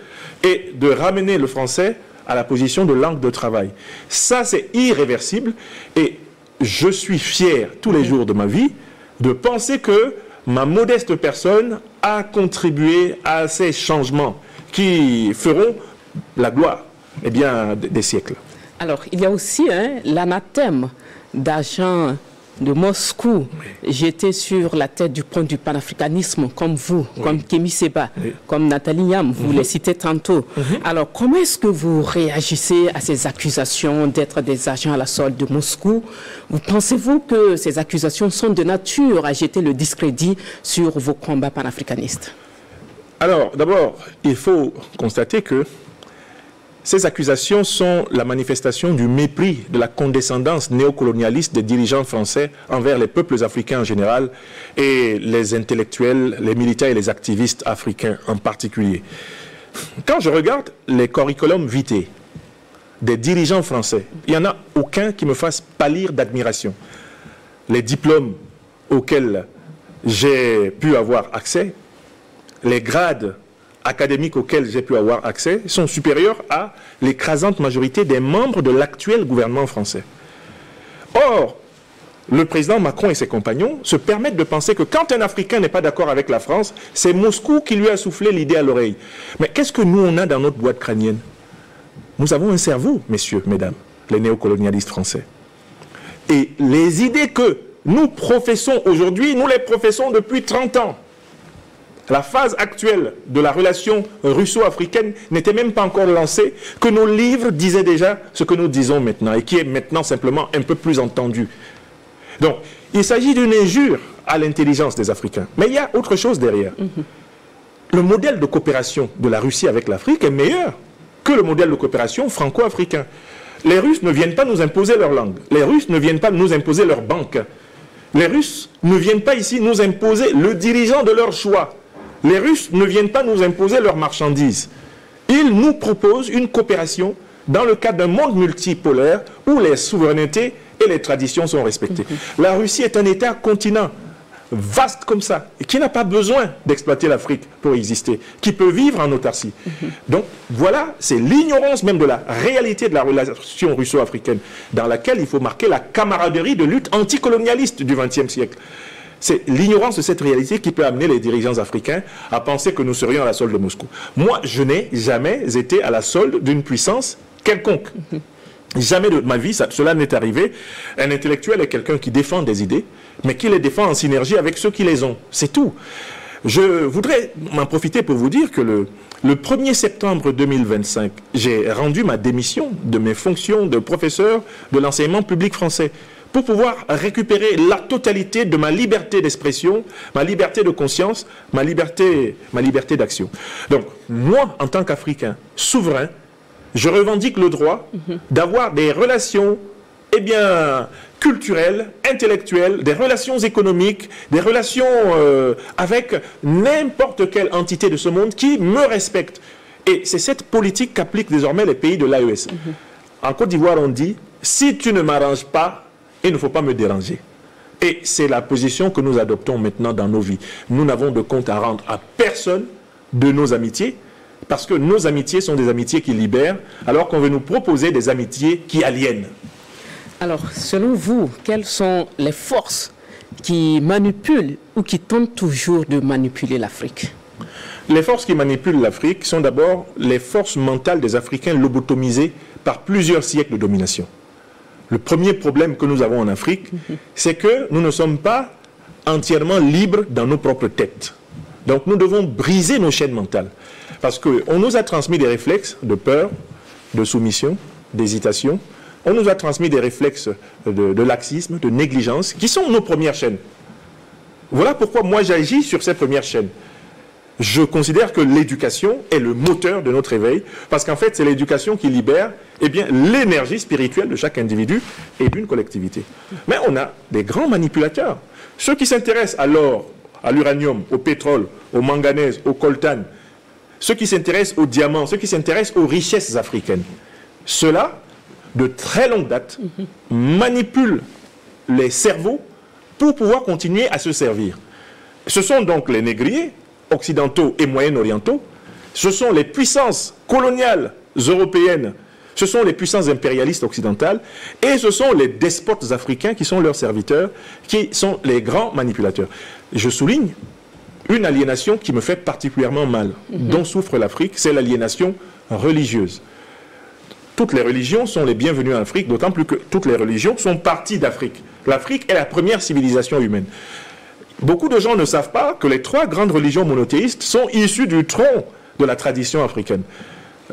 et de ramener le français à la position de langue de travail. Ça, c'est irréversible et je suis fier tous les jours de ma vie de penser que ma modeste personne a contribué à ces changements qui feront la gloire des siècles. Alors, il y a aussi l'anathème d'agents de Moscou. Oui. J'étais sur la tête du pont du panafricanisme, comme vous, oui. Comme Kémy Séba, oui. Comme Nathalie Niam, vous les citez tantôt. Alors, comment est-ce que vous réagissez à ces accusations d'être des agents à la solde de Moscou? Pensez-vous que ces accusations sont de nature à jeter le discrédit sur vos combats panafricanistes? Alors, d'abord, il faut constater que ces accusations sont la manifestation du mépris, de la condescendance néocolonialiste des dirigeants français envers les peuples africains en général et les intellectuels, les militaires et les activistes africains en particulier. Quand je regarde les curriculum vitae des dirigeants français, il n'y en a aucun qui me fasse pâlir d'admiration. Les diplômes auxquels j'ai pu avoir accès, les grades académiques auxquels j'ai pu avoir accès sont supérieurs à l'écrasante majorité des membres de l'actuel gouvernement français. Or, le président Macron et ses compagnons se permettent de penser que quand un Africain n'est pas d'accord avec la France, c'est Moscou qui lui a soufflé l'idée à l'oreille. Mais qu'est-ce que nous on a dans notre boîte crânienne? Nous avons un cerveau, messieurs, mesdames, les néocolonialistes français. Et les idées que nous professons aujourd'hui, nous les professons depuis 30 ans. La phase actuelle de la relation russo-africaine n'était même pas encore lancée, que nos livres disaient déjà ce que nous disons maintenant, et qui est maintenant simplement un peu plus entendu. Donc, il s'agit d'une injure à l'intelligence des Africains. Mais il y a autre chose derrière. Le modèle de coopération de la Russie avec l'Afrique est meilleur que le modèle de coopération franco-africain. Les Russes ne viennent pas nous imposer leur langue. Les Russes ne viennent pas nous imposer leur banque. Les Russes ne viennent pas ici nous imposer le dirigeant de leur choix. Les Russes ne viennent pas nous imposer leurs marchandises. Ils nous proposent une coopération dans le cadre d'un monde multipolaire où les souverainetés et les traditions sont respectées. La Russie est un État-continent vaste comme ça, et qui n'a pas besoin d'exploiter l'Afrique pour exister, qui peut vivre en autarcie. Donc voilà, c'est l'ignorance même de la réalité de la relation russo-africaine, dans laquelle il faut marquer la camaraderie de lutte anticolonialiste du XXe siècle. C'est l'ignorance de cette réalité qui peut amener les dirigeants africains à penser que nous serions à la solde de Moscou. Moi, je n'ai jamais été à la solde d'une puissance quelconque. Jamais de ma vie, cela n'est arrivé. Un intellectuel est quelqu'un qui défend des idées, mais qui les défend en synergie avec ceux qui les ont. C'est tout. Je voudrais m'en profiter pour vous dire que le 1er septembre 2025, j'ai rendu ma démission de mes fonctions de professeur de l'enseignement public français pour pouvoir récupérer la totalité de ma liberté d'expression, ma liberté de conscience, ma liberté d'action. Donc, moi, en tant qu'Africain souverain, je revendique le droit d'avoir des relations culturelles, intellectuelles, des relations économiques, des relations avec n'importe quelle entité de ce monde qui me respecte. Et c'est cette politique qu'appliquent désormais les pays de l'AES. En Côte d'Ivoire, on dit, si tu ne m'arranges pas, il ne faut pas me déranger. Et c'est la position que nous adoptons maintenant dans nos vies. Nous n'avons de compte à rendre à personne de nos amitiés, parce que nos amitiés sont des amitiés qui libèrent, alors qu'on veut nous proposer des amitiés qui aliènent. Alors, selon vous, quelles sont les forces qui manipulent ou qui tentent toujours de manipuler l'Afrique? Les forces qui manipulent l'Afrique sont d'abord les forces mentales des Africains lobotomisés par plusieurs siècles de domination. Le premier problème que nous avons en Afrique, c'est que nous ne sommes pas entièrement libres dans nos propres têtes. Donc nous devons briser nos chaînes mentales. Parce qu'on nous a transmis des réflexes de peur, de soumission, d'hésitation. On nous a transmis des réflexes de laxisme, de négligence, qui sont nos premières chaînes. Voilà pourquoi moi j'agis sur ces premières chaînes. Je considère que l'éducation est le moteur de notre éveil, parce qu'en fait, c'est l'éducation qui libère l'énergie spirituelle de chaque individu et d'une collectivité. Mais on a des grands manipulateurs. Ceux qui s'intéressent à l'or, à l'uranium, au pétrole, au manganèse, au coltan, ceux qui s'intéressent aux diamants, ceux qui s'intéressent aux richesses africaines, ceux-là, de très longue date, manipulent les cerveaux pour pouvoir continuer à se servir. Ce sont donc les négriers, occidentaux et moyen-orientaux, ce sont les puissances coloniales européennes, ce sont les puissances impérialistes occidentales, et ce sont les despotes africains qui sont leurs serviteurs, qui sont les grands manipulateurs. Je souligne une aliénation qui me fait particulièrement mal, dont souffre l'Afrique, c'est l'aliénation religieuse. Toutes les religions sont les bienvenues en Afrique, d'autant plus que toutes les religions sont parties d'Afrique. L'Afrique est la première civilisation humaine. Beaucoup de gens ne savent pas que les 3 grandes religions monothéistes sont issues du tronc de la tradition africaine.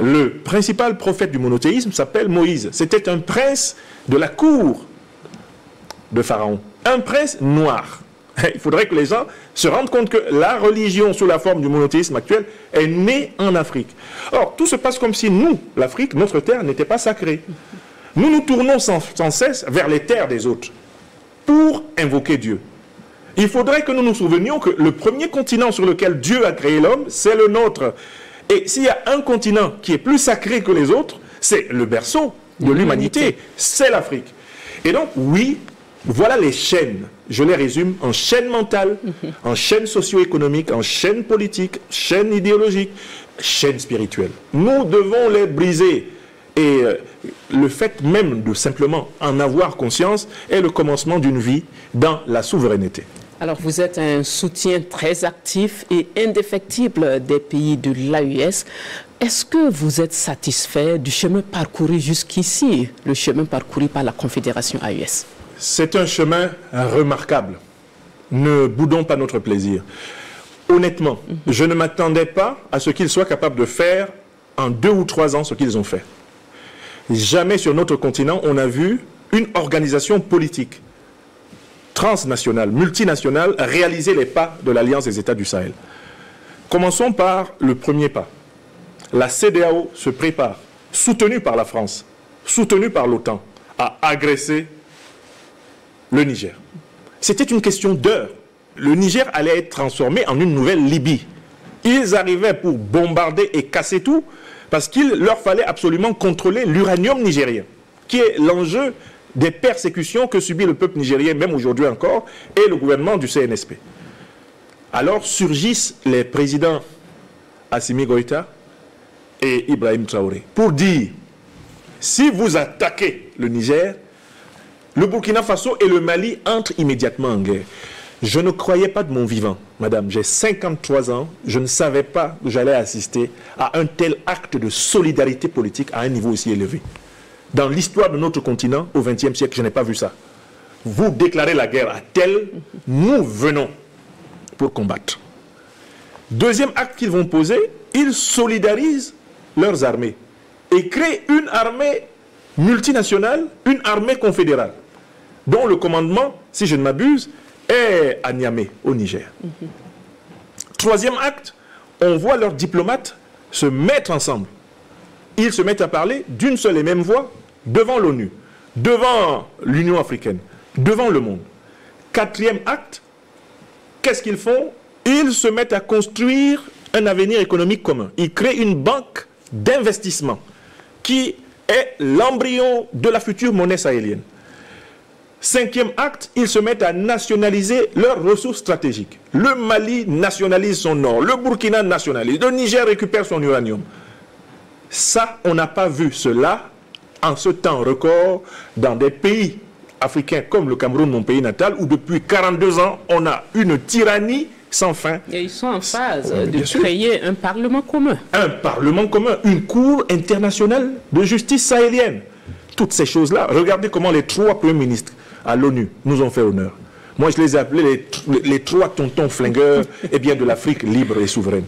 Le principal prophète du monothéisme s'appelle Moïse. C'était un prince de la cour de Pharaon. Un prince noir. Il faudrait que les gens se rendent compte que la religion sous la forme du monothéisme actuel est née en Afrique. Or, tout se passe comme si nous, l'Afrique, notre terre n'était pas sacrée. Nous nous tournons sans cesse vers les terres des autres pour invoquer Dieu. Il faudrait que nous nous souvenions que le premier continent sur lequel Dieu a créé l'homme, c'est le nôtre. Et s'il y a un continent qui est plus sacré que les autres, c'est le berceau de l'humanité, c'est l'Afrique. Et donc, oui, voilà les chaînes. Je les résume en chaîne mentale, en chaîne socio-économique, en chaîne politique, chaîne idéologique, chaîne spirituelle. Nous devons les briser. Et le fait même de simplement en avoir conscience est le commencement d'une vie dans la souveraineté. Alors, vous êtes un soutien très actif et indéfectible des pays de l'AES. Est-ce que vous êtes satisfait du chemin parcouru jusqu'ici, le chemin parcouru par la Confédération AES? C'est un chemin remarquable. Ne boudons pas notre plaisir. Honnêtement, je ne m'attendais pas à ce qu'ils soient capables de faire en 2 ou 3 ans ce qu'ils ont fait. Jamais sur notre continent, on a vu une organisation politique transnationale, multinationale, réaliser les pas de l'Alliance des États du Sahel. Commençons par le premier pas. La CEDEAO se prépare, soutenue par la France, soutenue par l'OTAN, à agresser le Niger. C'était une question d'heures. Le Niger allait être transformé en une nouvelle Libye. Ils arrivaient pour bombarder et casser tout, parce qu'il leur fallait absolument contrôler l'uranium nigérien, qui est l'enjeu des persécutions que subit le peuple nigérien, même aujourd'hui encore, et le gouvernement du CNSP. Alors surgissent les présidents Assimi Goïta et Ibrahim Traoré pour dire, si vous attaquez le Niger, le Burkina Faso et le Mali entrent immédiatement en guerre. Je ne croyais pas de mon vivant, madame, j'ai 53 ans, je ne savais pas que j'allais assister à un tel acte de solidarité politique à un niveau aussi élevé. Dans l'histoire de notre continent, au XXe siècle, je n'ai pas vu ça. Vous déclarez la guerre à tel, nous venons pour combattre. Deuxième acte qu'ils vont poser, ils solidarisent leurs armées et créent une armée multinationale, une armée confédérale, dont le commandement, si je ne m'abuse, est à Niamey, au Niger. Troisième acte, on voit leurs diplomates se mettre ensemble. Ils se mettent à parler d'une seule et même voix devant l'ONU, devant l'Union africaine, devant le monde. Quatrième acte, qu'est-ce qu'ils font? Ils se mettent à construire un avenir économique commun. Ils créent une banque d'investissement qui est l'embryon de la future monnaie sahélienne. Cinquième acte, ils se mettent à nationaliser leurs ressources stratégiques. Le Mali nationalise son or, le Burkina nationalise, le Niger récupère son uranium. Ça, on n'a pas vu cela en ce temps record dans des pays africains comme le Cameroun, mon pays natal, où depuis 42 ans, on a une tyrannie sans fin. Et ils sont en phase de créer un parlement commun. Un parlement commun, une cour internationale de justice sahélienne. Toutes ces choses-là, regardez comment les 3 premiers ministres à l'ONU nous ont fait honneur. Moi, je les ai appelés les 3 tontons flingueurs de l'Afrique libre et souveraine.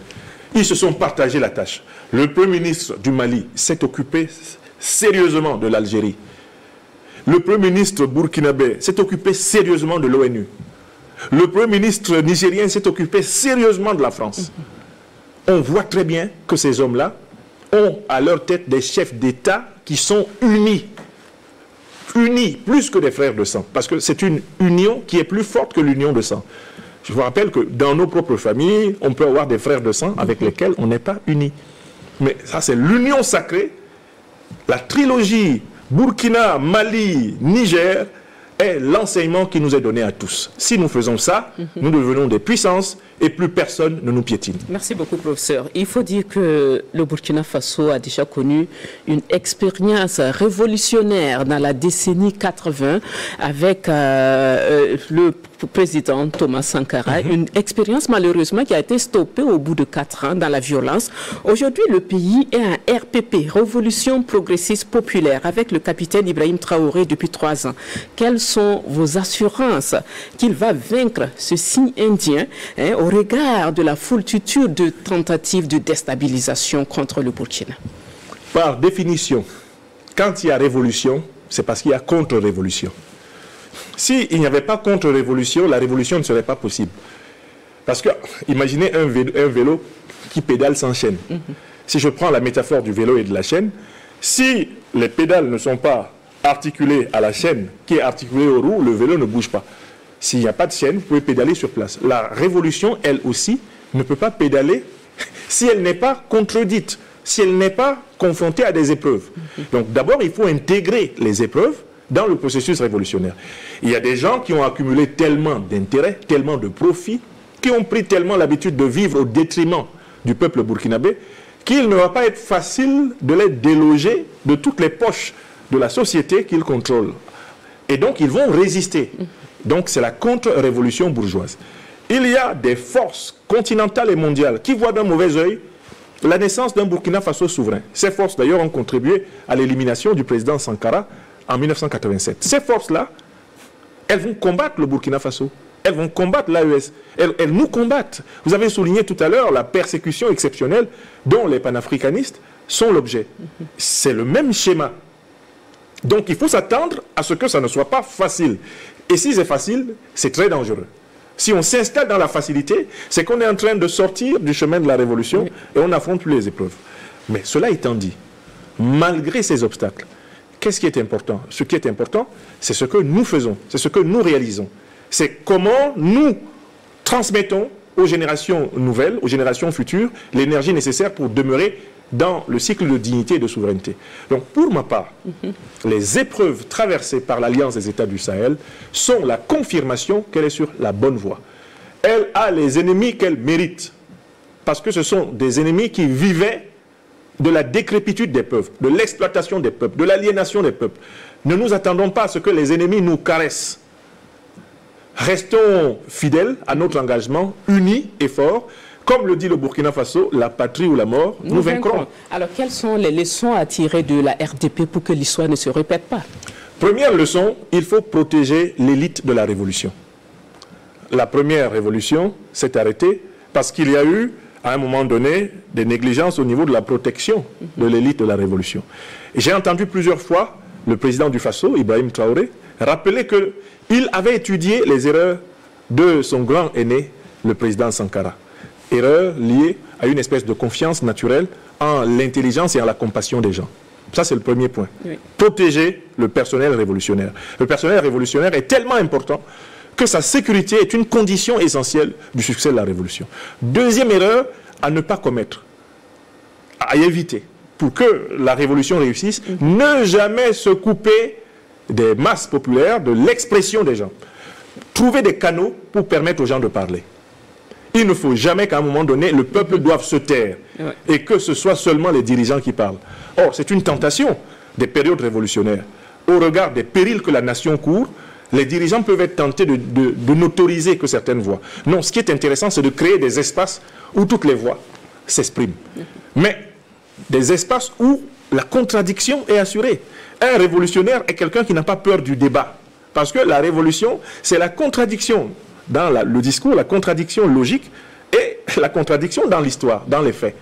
Ils se sont partagés la tâche. Le Premier ministre du Mali s'est occupé sérieusement de l'Algérie. Le Premier ministre burkinabé s'est occupé sérieusement de l'ONU. Le Premier ministre nigérien s'est occupé sérieusement de la France. on voit très bien que ces hommes-là ont à leur tête des chefs d'État qui sont unis. Unis, plus que des frères de sang. Parce que c'est une union qui est plus forte que l'union de sang. Je vous rappelle que dans nos propres familles, on peut avoir des frères de sang avec lesquels on n'est pas unis. Mais ça, c'est l'union sacrée. La trilogie Burkina, Mali, Niger est l'enseignement qui nous est donné à tous. Si nous faisons ça, nous devenons des puissances et plus personne ne nous piétine. Merci beaucoup, professeur. Il faut dire que le Burkina Faso a déjà connu une expérience révolutionnaire dans la décennie 80 avec le président Thomas Sankara. Une expérience malheureusement qui a été stoppée au bout de 4 ans dans la violence. Aujourd'hui, le pays est un RPP, Révolution Progressiste Populaire, avec le capitaine Ibrahim Traoré depuis 3 ans. Quelles sont vos assurances qu'il va vaincre ce signe indien au regard de la foultitude de tentatives de déstabilisation contre le Burkina? Par définition, quand il y a révolution, c'est parce qu'il y a contre-révolution. S'il n'y avait pas contre-révolution, la révolution ne serait pas possible. Parce que, imaginez un vélo qui pédale sans chaîne. Si je prends la métaphore du vélo et de la chaîne, si les pédales ne sont pas articulées à la chaîne qui est articulée aux roues, le vélo ne bouge pas. S'il n'y a pas de chaîne, vous pouvez pédaler sur place. La révolution, elle aussi, ne peut pas pédaler si elle n'est pas contredite, si elle n'est pas confrontée à des épreuves. Donc d'abord, il faut intégrer les épreuves dans le processus révolutionnaire. Il y a des gens qui ont accumulé tellement d'intérêts, tellement de profits, qui ont pris tellement l'habitude de vivre au détriment du peuple burkinabé, qu'il ne va pas être facile de les déloger de toutes les poches de la société qu'ils contrôlent. Et donc, ils vont résister. Donc, c'est la contre-révolution bourgeoise. Il y a des forces continentales et mondiales qui voient d'un mauvais œil la naissance d'un Burkina Faso souverain. Ces forces, d'ailleurs, ont contribué à l'élimination du président Sankara en 1987. Ces forces-là, elles vont combattre le Burkina Faso. Elles vont combattre l'AES. Elles nous combattent. Vous avez souligné tout à l'heure la persécution exceptionnelle dont les panafricanistes sont l'objet. C'est le même schéma. Donc il faut s'attendre à ce que ça ne soit pas facile. Et si c'est facile, c'est très dangereux. Si on s'installe dans la facilité, c'est qu'on est en train de sortir du chemin de la révolution et on n'affronte plus les épreuves. Mais cela étant dit, malgré ces obstacles, qu'est-ce qui est important? Ce qui est important, c'est ce que nous faisons, c'est ce que nous réalisons. C'est comment nous transmettons aux générations nouvelles, aux générations futures, l'énergie nécessaire pour demeurer dans le cycle de dignité et de souveraineté. Donc, pour ma part, les épreuves traversées par l'Alliance des États du Sahel sont la confirmation qu'elle est sur la bonne voie. Elle a les ennemis qu'elle mérite, parce que ce sont des ennemis qui vivaient de la décrépitude des peuples, de l'exploitation des peuples, de l'aliénation des peuples. Ne nous attendons pas à ce que les ennemis nous caressent. Restons fidèles à notre engagement, unis et forts. Comme le dit le Burkina Faso, la patrie ou la mort, nous vaincrons. Alors, quelles sont les leçons à tirer de la RDP pour que l'histoire ne se répète pas? Première leçon, il faut protéger l'élite de la révolution. La première révolution s'est arrêtée parce qu'il y a eu, à un moment donné, des négligences au niveau de la protection de l'élite de la révolution. Et j'ai entendu plusieurs fois le président du Faso, Ibrahim Traoré, rappeler qu'il avait étudié les erreurs de son grand aîné, le président Sankara. Erreur liée à une espèce de confiance naturelle en l'intelligence et en la compassion des gens. Ça, c'est le premier point. Oui. Protéger le personnel révolutionnaire. Le personnel révolutionnaire est tellement important que sa sécurité est une condition essentielle du succès de la révolution. Deuxième erreur à ne pas commettre, à éviter, pour que la révolution réussisse, ne jamais se couper des masses populaires, de l'expression des gens. Trouver des canaux pour permettre aux gens de parler. Il ne faut jamais qu'à un moment donné, le peuple doive se taire et que ce soit seulement les dirigeants qui parlent. Or, c'est une tentation des périodes révolutionnaires. Au regard des périls que la nation court, les dirigeants peuvent être tentés de n'autoriser que certaines voix. Non, ce qui est intéressant, c'est de créer des espaces où toutes les voix s'expriment. Mais des espaces où la contradiction est assurée. Un révolutionnaire est quelqu'un qui n'a pas peur du débat. Parce que la révolution, c'est la contradiction dans le discours, la contradiction logique et la contradiction dans l'histoire, dans les faits.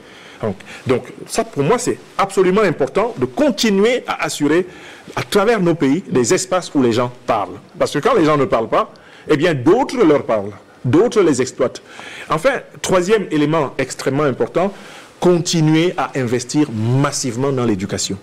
Donc ça, pour moi, c'est absolument important de continuer à assurer à travers nos pays des espaces où les gens parlent. Parce que quand les gens ne parlent pas, eh bien d'autres leur parlent. d'autres les exploitent. Enfin, troisième élément extrêmement important, continuer à investir massivement dans l'éducation.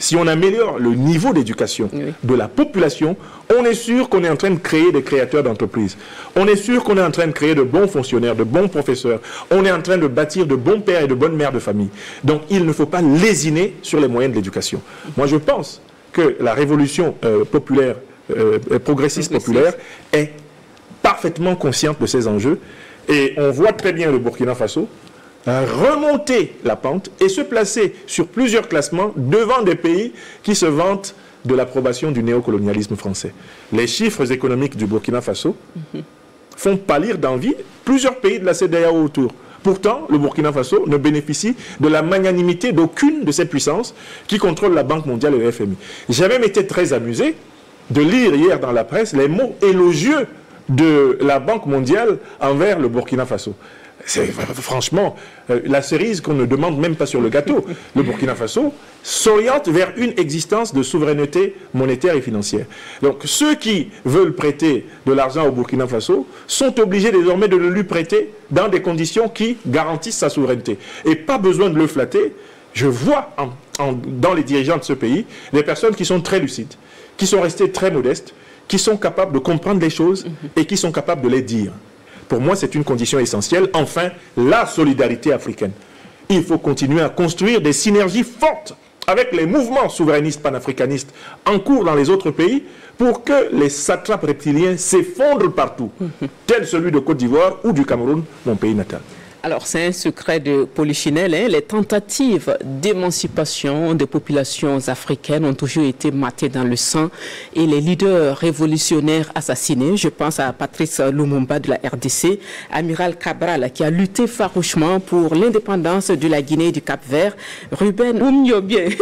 Si on améliore le niveau d'éducation de la population, on est sûr qu'on est en train de créer des créateurs d'entreprises. On est sûr qu'on est en train de créer de bons fonctionnaires, de bons professeurs. On est en train de bâtir de bons pères et de bonnes mères de famille. Donc, il ne faut pas lésiner sur les moyens de l'éducation. Moi, je pense que la révolution progressiste populaire est parfaitement consciente de ces enjeux. Et on voit très bien le Burkina Faso remonter la pente et se placer sur plusieurs classements devant des pays qui se vantent de l'approbation du néocolonialisme français. Les chiffres économiques du Burkina Faso font pâlir d'envie plusieurs pays de la CEDEAO autour. Pourtant, le Burkina Faso ne bénéficie de la magnanimité d'aucune de ces puissances qui contrôlent la Banque mondiale et le FMI. J'ai même été très amusé de lire hier dans la presse les mots élogieux de la Banque mondiale envers le Burkina Faso. C'est franchement la cerise qu'on ne demande même pas sur le gâteau. Le Burkina Faso s'oriente vers une existence de souveraineté monétaire et financière. Donc ceux qui veulent prêter de l'argent au Burkina Faso sont obligés désormais de le lui prêter dans des conditions qui garantissent sa souveraineté. Et pas besoin de le flatter. Je vois dans les dirigeants de ce pays des personnes qui sont très lucides, qui sont restées très modestes, qui sont capables de comprendre les choses et qui sont capables de les dire. Pour moi, c'est une condition essentielle. Enfin, la solidarité africaine. Il faut continuer à construire des synergies fortes avec les mouvements souverainistes panafricanistes en cours dans les autres pays pour que les satrapes reptiliens s'effondrent partout, tel celui de Côte d'Ivoire ou du Cameroun, mon pays natal. Alors, c'est un secret de Polichinelle, hein. Les tentatives d'émancipation des populations africaines ont toujours été matées dans le sang et les leaders révolutionnaires assassinés, je pense à Patrice Lumumba de la RDC, Amiral Cabral qui a lutté farouchement pour l'indépendance de la Guinée et du Cap-Vert, Ruben Oumniobé,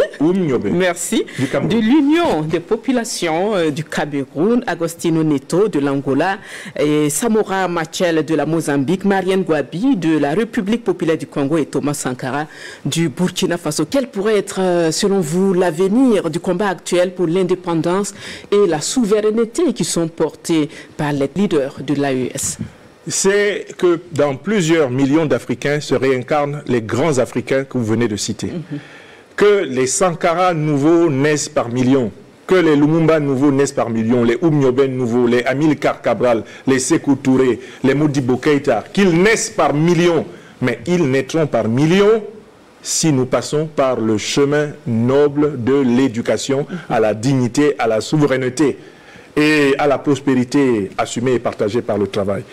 merci, de l'Union des populations du Cameroun, Agostino Neto de l'Angola, et Samora Machel de la Mozambique, Marianne Gouabi de la République populaire du Congo et Thomas Sankara du Burkina Faso. Quel pourrait être, selon vous, l'avenir du combat actuel pour l'indépendance et la souveraineté qui sont portés par les leaders de l'AES? C'est que dans plusieurs millions d'Africains se réincarnent les grands Africains que vous venez de citer. Que les Sankara nouveaux naissent par millions. Que les Lumumba nouveaux naissent par millions, les Oumniobé nouveaux, les Amilcar Cabral, les Sékou Touré, les Modibo Keïta, qu'ils naissent par millions, mais ils naîtront par millions si nous passons par le chemin noble de l'éducation à la dignité, à la souveraineté et à la prospérité assumée et partagée par le travail.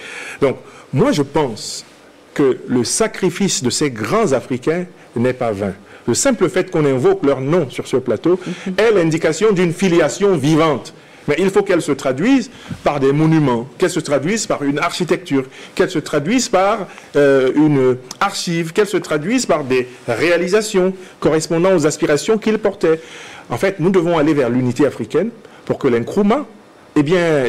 Donc, moi je pense que le sacrifice de ces grands Africains n'est pas vain. Le simple fait qu'on invoque leur nom sur ce plateau est l'indication d'une filiation vivante. Mais il faut qu'elle se traduise par des monuments, qu'elle se traduise par une architecture, qu'elle se traduise par une archive, qu'elle se traduise par des réalisations correspondant aux aspirations qu'ils portaient. En fait, nous devons aller vers l'unité africaine pour que les Nkrumah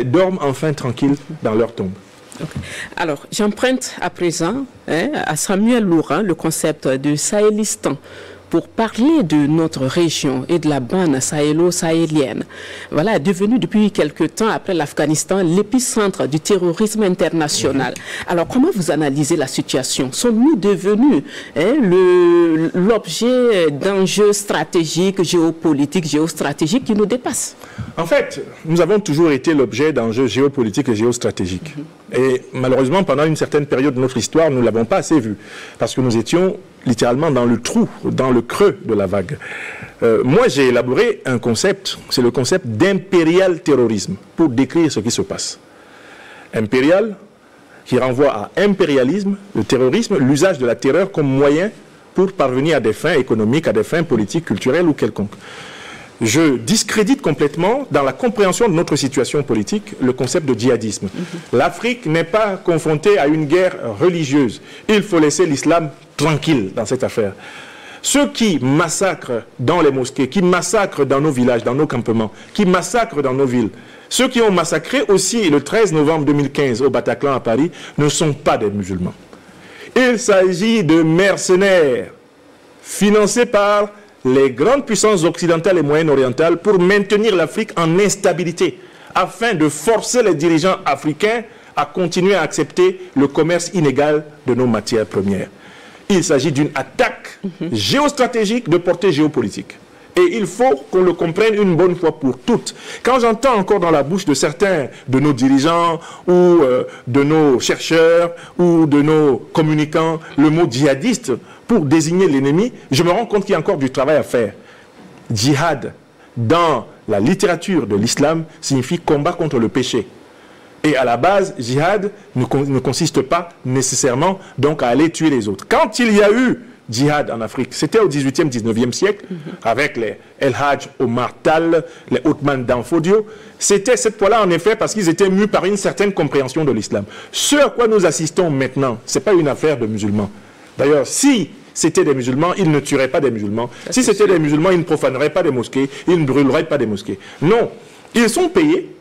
dorment enfin tranquilles dans leur tombe. Okay. Alors, j'emprunte à présent à Samuel Laurent le concept de Sahélistan pour parler de notre région et de la bande sahélo-sahélienne. Voilà, devenue depuis quelque temps, après l'Afghanistan, l'épicentre du terrorisme international. Alors, comment vous analysez la situation? Sommes-nous devenus l'objet d'enjeux stratégiques, géopolitiques, géostratégiques qui nous dépassent? En fait, nous avons toujours été l'objet d'enjeux géopolitiques et géostratégiques. Et malheureusement, pendant une certaine période de notre histoire, nous ne l'avons pas assez vu. Parce que nous étions littéralement dans le trou, dans le creux de la vague. Moi, j'ai élaboré un concept, c'est le concept d'impérial terrorisme, pour décrire ce qui se passe. Impérial, qui renvoie à impérialisme, le terrorisme, l'usage de la terreur comme moyen pour parvenir à des fins économiques, à des fins politiques, culturelles ou quelconques. Je discrédite complètement, dans la compréhension de notre situation politique, le concept de djihadisme. L'Afrique n'est pas confrontée à une guerre religieuse. Il faut laisser l'islam tranquille dans cette affaire. Ceux qui massacrent dans les mosquées, qui massacrent dans nos villages, dans nos campements, qui massacrent dans nos villes, ceux qui ont massacré aussi le 13 novembre 2015 au Bataclan à Paris, ne sont pas des musulmans. Il s'agit de mercenaires financés par les grandes puissances occidentales et moyen-orientales pour maintenir l'Afrique en instabilité, afin de forcer les dirigeants africains à continuer à accepter le commerce inégal de nos matières premières. Il s'agit d'une attaque géostratégique de portée géopolitique. Et il faut qu'on le comprenne une bonne fois pour toutes. Quand j'entends encore dans la bouche de certains de nos dirigeants ou de nos chercheurs ou de nos communicants le mot djihadiste pour désigner l'ennemi, je me rends compte qu'il y a encore du travail à faire. Djihad, dans la littérature de l'islam, signifie combat contre le péché. Et à la base, djihad ne consiste pas nécessairement donc à aller tuer les autres. Quand il y a eu djihad en Afrique, c'était au 18e, 19e siècle, avec les El Hadj Omar Tall, les Othman Danfodio. C'était cette fois-là, en effet, parce qu'ils étaient mus par une certaine compréhension de l'islam. Ce à quoi nous assistons maintenant, ce n'est pas une affaire de musulmans. D'ailleurs, si c'était des musulmans, ils ne tueraient pas des musulmans. Si c'était des musulmans, ils ne profaneraient pas des mosquées, ils ne brûleraient pas des mosquées. Non, ils sont payés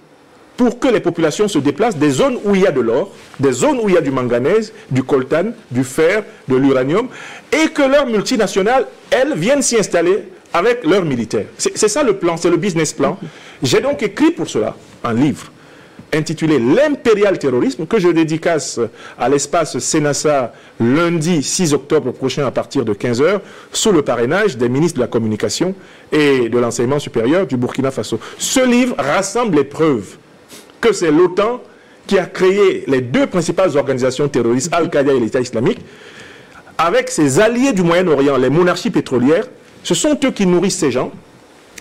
pour que les populations se déplacent des zones où il y a de l'or, des zones où il y a du manganèse, du coltan, du fer, de l'uranium, et que leurs multinationales, elles, viennent s'y installer avec leurs militaires. C'est ça le plan, c'est le business plan. J'ai donc écrit pour cela un livre intitulé « L'impérial terrorisme » que je dédicace à l'espace Sénassa lundi 6 octobre prochain à partir de 15 h sous le parrainage des ministres de la Communication et de l'Enseignement supérieur du Burkina Faso. Ce livre rassemble les preuves que c'est l'OTAN qui a créé les deux principales organisations terroristes, Al-Qaïda et l'État islamique, avec ses alliés du Moyen-Orient, les monarchies pétrolières. Ce sont eux qui nourrissent ces gens,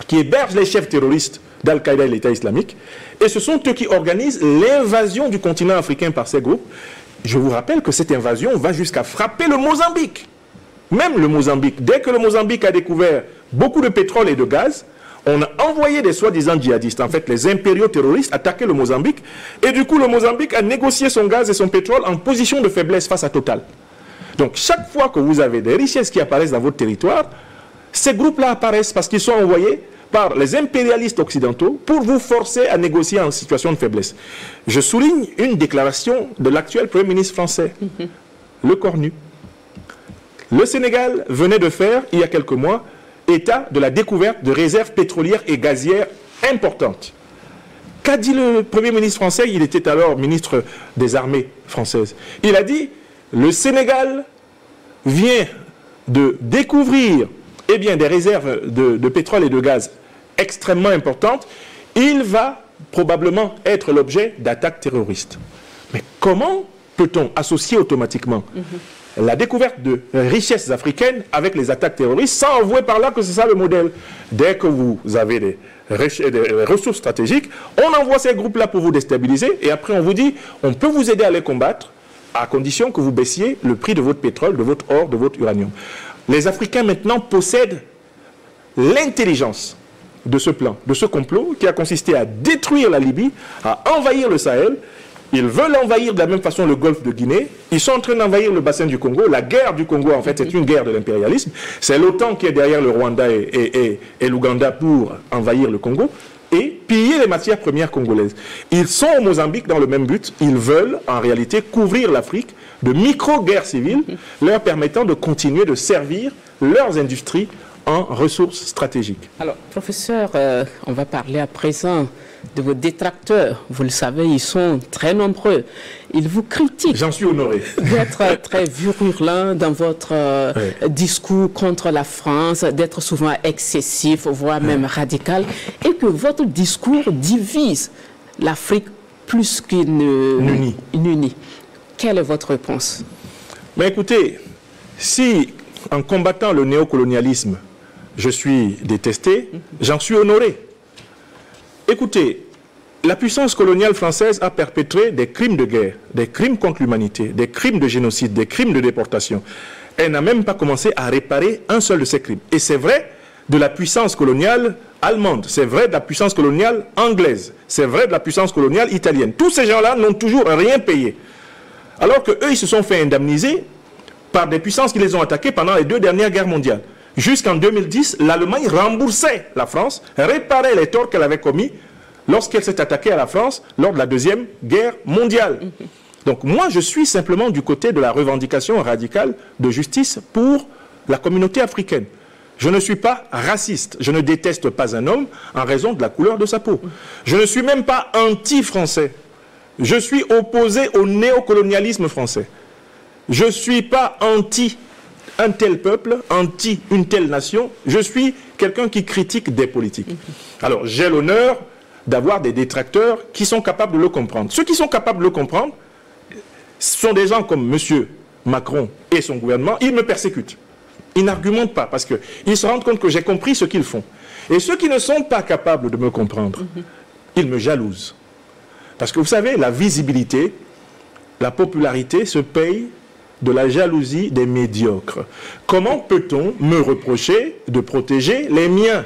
qui hébergent les chefs terroristes d'Al-Qaïda et l'État islamique, et ce sont eux qui organisent l'invasion du continent africain par ces groupes. Je vous rappelle que cette invasion va jusqu'à frapper le Mozambique. Même le Mozambique. Dès que le Mozambique a découvert beaucoup de pétrole et de gaz, on a envoyé des soi-disant djihadistes, en fait les impériaux terroristes, attaquer le Mozambique. Et du coup, le Mozambique a négocié son gaz et son pétrole en position de faiblesse face à Total. Donc chaque fois que vous avez des richesses qui apparaissent dans votre territoire, ces groupes-là apparaissent parce qu'ils sont envoyés par les impérialistes occidentaux pour vous forcer à négocier en situation de faiblesse. Je souligne une déclaration de l'actuel Premier ministre français, Le Cornu. Le Sénégal venait de faire, il y a quelques mois, état de la découverte de réserves pétrolières et gazières importantes. Qu'a dit le Premier ministre français? Il était alors ministre des armées françaises. Il a dit, le Sénégal vient de découvrir des réserves de pétrole et de gaz extrêmement importantes. Il va probablement être l'objet d'attaques terroristes. Mais comment peut-on associer automatiquement la découverte de richesses africaines avec les attaques terroristes, sans avouer par là que c'est ça le modèle? Dès que vous avez des ressources stratégiques, on envoie ces groupes-là pour vous déstabiliser, et après on vous dit, on peut vous aider à les combattre, à condition que vous baissiez le prix de votre pétrole, de votre or, de votre uranium. Les Africains maintenant possèdent l'intelligence de ce plan, de ce complot qui a consisté à détruire la Libye, à envahir le Sahel. Ils veulent envahir de la même façon le golfe de Guinée. Ils sont en train d'envahir le bassin du Congo. La guerre du Congo, en fait, c'est une guerre de l'impérialisme. C'est l'OTAN qui est derrière le Rwanda et l'Ouganda pour envahir le Congo et piller les matières premières congolaises. Ils sont au Mozambique dans le même but. Ils veulent, en réalité, couvrir l'Afrique de micro-guerres civiles, leur permettant de continuer de servir leurs industries en ressources stratégiques. Alors, professeur, on va parler à présent de vos détracteurs. Vous le savez, ils sont très nombreux. Ils vous critiquent. J'en suis honoré. D'être très virulent dans votre discours contre la France, d'être souvent excessif, voire même radical, et que votre discours divise l'Afrique plus qu'il n'unit. Quelle est votre réponse? Mais écoutez, si en combattant le néocolonialisme, je suis détesté, j'en suis honoré. Écoutez, la puissance coloniale française a perpétré des crimes de guerre, des crimes contre l'humanité, des crimes de génocide, des crimes de déportation. Elle n'a même pas commencé à réparer un seul de ces crimes. Et c'est vrai de la puissance coloniale allemande, c'est vrai de la puissance coloniale anglaise, c'est vrai de la puissance coloniale italienne. Tous ces gens-là n'ont toujours rien payé. Alors qu'eux, ils se sont fait indemniser par des puissances qui les ont attaqués pendant les 2 dernières guerres mondiales. Jusqu'en 2010, l'Allemagne remboursait la France, réparait les torts qu'elle avait commis lorsqu'elle s'est attaquée à la France lors de la 2e guerre mondiale. Donc moi, je suis simplement du côté de la revendication radicale de justice pour la communauté africaine. Je ne suis pas raciste, je ne déteste pas un homme en raison de la couleur de sa peau. Je ne suis même pas anti-français. Je suis opposé au néocolonialisme français. Je ne suis pas anti un tel peuple, anti une telle nation. Je suis quelqu'un qui critique des politiques. Alors, j'ai l'honneur d'avoir des détracteurs qui sont capables de le comprendre. Ceux qui sont capables de le comprendre sont des gens comme M. Macron et son gouvernement. Ils me persécutent. Ils n'argumentent pas parce qu'ils se rendent compte que j'ai compris ce qu'ils font. Et ceux qui ne sont pas capables de me comprendre, ils me jalousent. Parce que vous savez, la visibilité, la popularité se paye de la jalousie des médiocres. Comment peut-on me reprocher de protéger les miens?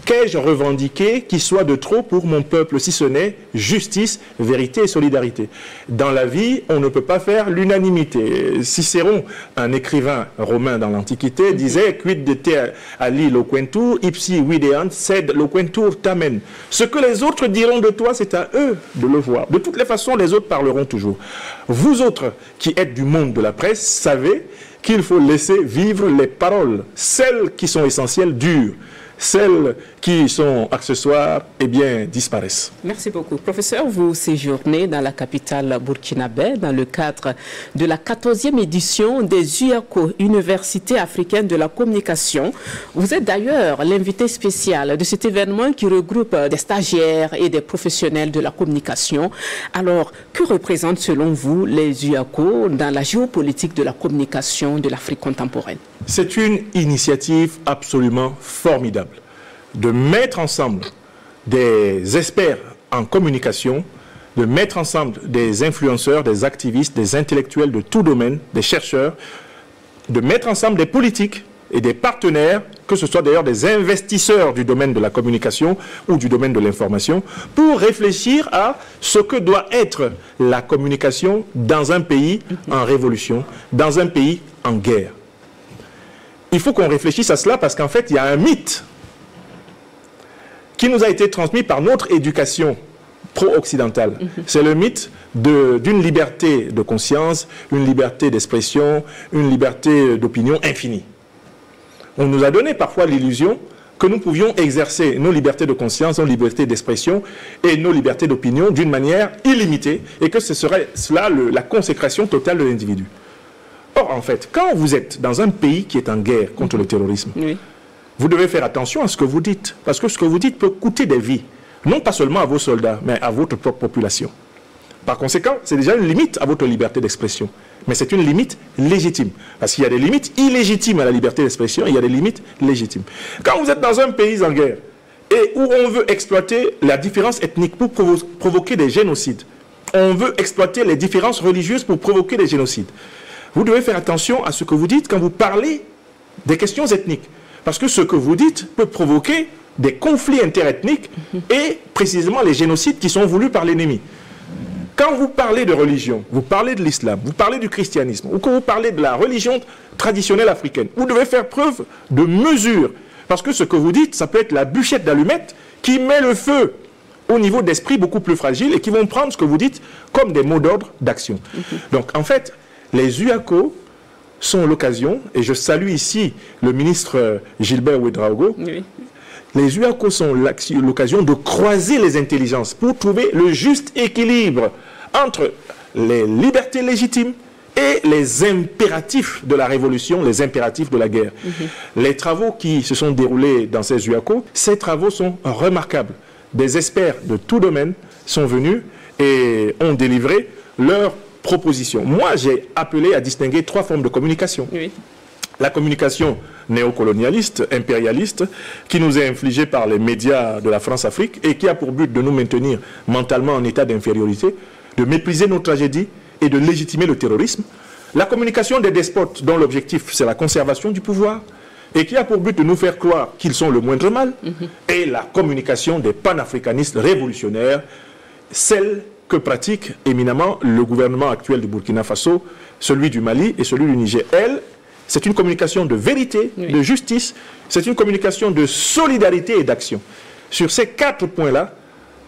Qu'ai-je revendiqué qui soit de trop pour mon peuple, si ce n'est justice, vérité et solidarité? Dans la vie, on ne peut pas faire l'unanimité. Cicéron, un écrivain romain dans l'Antiquité, disait « Quid de te ali loquentur, ipsi videant, sed loquentur tamen ». Ce que les autres diront de toi, c'est à eux de le voir. De toutes les façons, les autres parleront toujours. Vous autres, qui êtes du monde de la presse, savez qu'il faut laisser vivre les paroles. Celles qui sont essentielles durent. Celles qui sont accessoires, eh bien, disparaissent. Merci beaucoup. Professeur, vous séjournez dans la capitale burkinabé dans le cadre de la 14e édition des UACO, Université africaine de la communication. Vous êtes d'ailleurs l'invité spécial de cet événement qui regroupe des stagiaires et des professionnels de la communication. Alors, que représentent selon vous les UACO dans la géopolitique de la communication de l'Afrique contemporaine? C'est une initiative absolument formidable de mettre ensemble des experts en communication, de mettre ensemble des influenceurs, des activistes, des intellectuels de tout domaine, des chercheurs, de mettre ensemble des politiques et des partenaires, que ce soit d'ailleurs des investisseurs du domaine de la communication ou du domaine de l'information, pour réfléchir à ce que doit être la communication dans un pays en révolution, dans un pays en guerre. Il faut qu'on réfléchisse à cela parce qu'en fait, il y a un mythe qui nous a été transmis par notre éducation pro-occidentale. C'est le mythe d'une liberté de conscience, une liberté d'expression, une liberté d'opinion infinie. On nous a donné parfois l'illusion que nous pouvions exercer nos libertés de conscience, nos libertés d'expression et nos libertés d'opinion d'une manière illimitée et que ce serait cela la consécration totale de l'individu. Or, en fait, quand vous êtes dans un pays qui est en guerre contre le terrorisme, vous devez faire attention à ce que vous dites, parce que ce que vous dites peut coûter des vies, non pas seulement à vos soldats, mais à votre propre population. Par conséquent, c'est déjà une limite à votre liberté d'expression, mais c'est une limite légitime, parce qu'il y a des limites illégitimes à la liberté d'expression, et il y a des limites légitimes. Quand vous êtes dans un pays en guerre, et où on veut exploiter la différence ethnique pour provoquer des génocides, on veut exploiter les différences religieuses pour provoquer des génocides, vous devez faire attention à ce que vous dites quand vous parlez des questions ethniques. Parce que ce que vous dites peut provoquer des conflits interethniques et précisément les génocides qui sont voulus par l'ennemi. Quand vous parlez de religion, vous parlez de l'islam, vous parlez du christianisme, ou que vous parlez de la religion traditionnelle africaine, vous devez faire preuve de mesure. Parce que ce que vous dites, ça peut être la bûchette d'allumette qui met le feu au niveau d'esprit beaucoup plus fragile et qui vont prendre ce que vous dites comme des mots d'ordre d'action. Donc en fait, les UACO sont l'occasion, et je salue ici le ministre Gilbert Ouédraogo, les UACO sont l'occasion de croiser les intelligences pour trouver le juste équilibre entre les libertés légitimes et les impératifs de la révolution, les impératifs de la guerre. Les travaux qui se sont déroulés dans ces UACO, ces travaux sont remarquables. Des experts de tout domaine sont venus et ont délivré leurs propositions. Moi, j'ai appelé à distinguer 3 formes de communication. La communication néocolonialiste, impérialiste, qui nous est infligée par les médias de la France-Afrique et qui a pour but de nous maintenir mentalement en état d'infériorité, de mépriser nos tragédies et de légitimer le terrorisme. La communication des despotes, dont l'objectif c'est la conservation du pouvoir et qui a pour but de nous faire croire qu'ils sont le moindre mal. Et la communication des panafricanistes révolutionnaires, celle que pratique éminemment le gouvernement actuel du Burkina Faso, celui du Mali et celui du Niger. Elle, c'est une communication de vérité, de justice, c'est une communication de solidarité et d'action. Sur ces 4 points-là,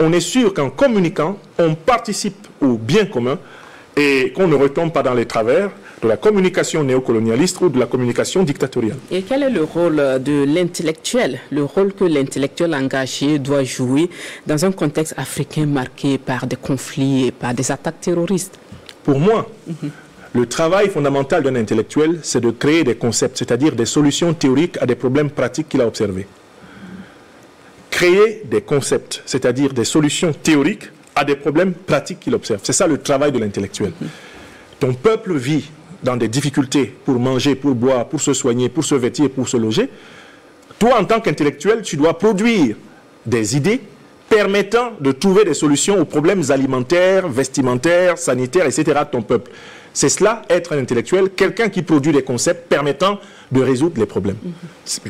on est sûr qu'en communiquant, on participe au bien commun et qu'on ne retombe pas dans les travers de la communication néocolonialiste ou de la communication dictatoriale. Et quel est le rôle de l'intellectuel, le rôle que l'intellectuel engagé doit jouer dans un contexte africain marqué par des conflits et par des attaques terroristes? Pour moi, le travail fondamental d'un intellectuel, c'est de créer des concepts, c'est-à-dire des solutions théoriques à des problèmes pratiques qu'il a observés. Créer des concepts, c'est-à-dire des solutions théoriques à des problèmes pratiques qu'il observe. C'est ça le travail de l'intellectuel. Ton peuple vit dans des difficultés pour manger, pour boire, pour se soigner, pour se vêtir, pour se loger. Toi, en tant qu'intellectuel, tu dois produire des idées permettant de trouver des solutions aux problèmes alimentaires, vestimentaires, sanitaires, etc. de ton peuple. C'est cela, être un intellectuel, quelqu'un qui produit des concepts permettant de résoudre les problèmes.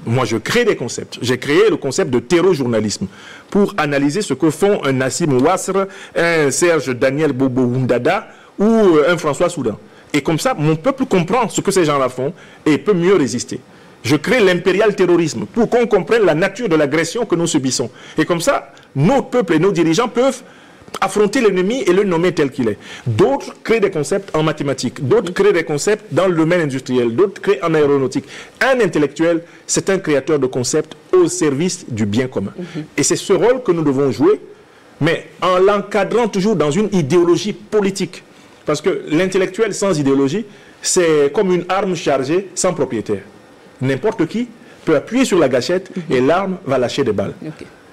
Moi, je crée des concepts. J'ai créé le concept de terrojournalisme pour analyser ce que font un Nassim Ouassr, un Serge Daniel Bobo Wundada ou un François Soudan. Et comme ça, mon peuple comprend ce que ces gens-là font et peut mieux résister. Je crée l'impérial terrorisme pour qu'on comprenne la nature de l'agression que nous subissons. Et comme ça, nos peuples et nos dirigeants peuvent affronter l'ennemi et le nommer tel qu'il est. D'autres créent des concepts en mathématiques, d'autres créent des concepts dans le domaine industriel, d'autres créent en aéronautique. Un intellectuel, c'est un créateur de concepts au service du bien commun. Et c'est ce rôle que nous devons jouer, mais en l'encadrant toujours dans une idéologie politique. Parce que l'intellectuel sans idéologie, c'est comme une arme chargée sans propriétaire. N'importe qui peut appuyer sur la gâchette et l'arme va lâcher des balles.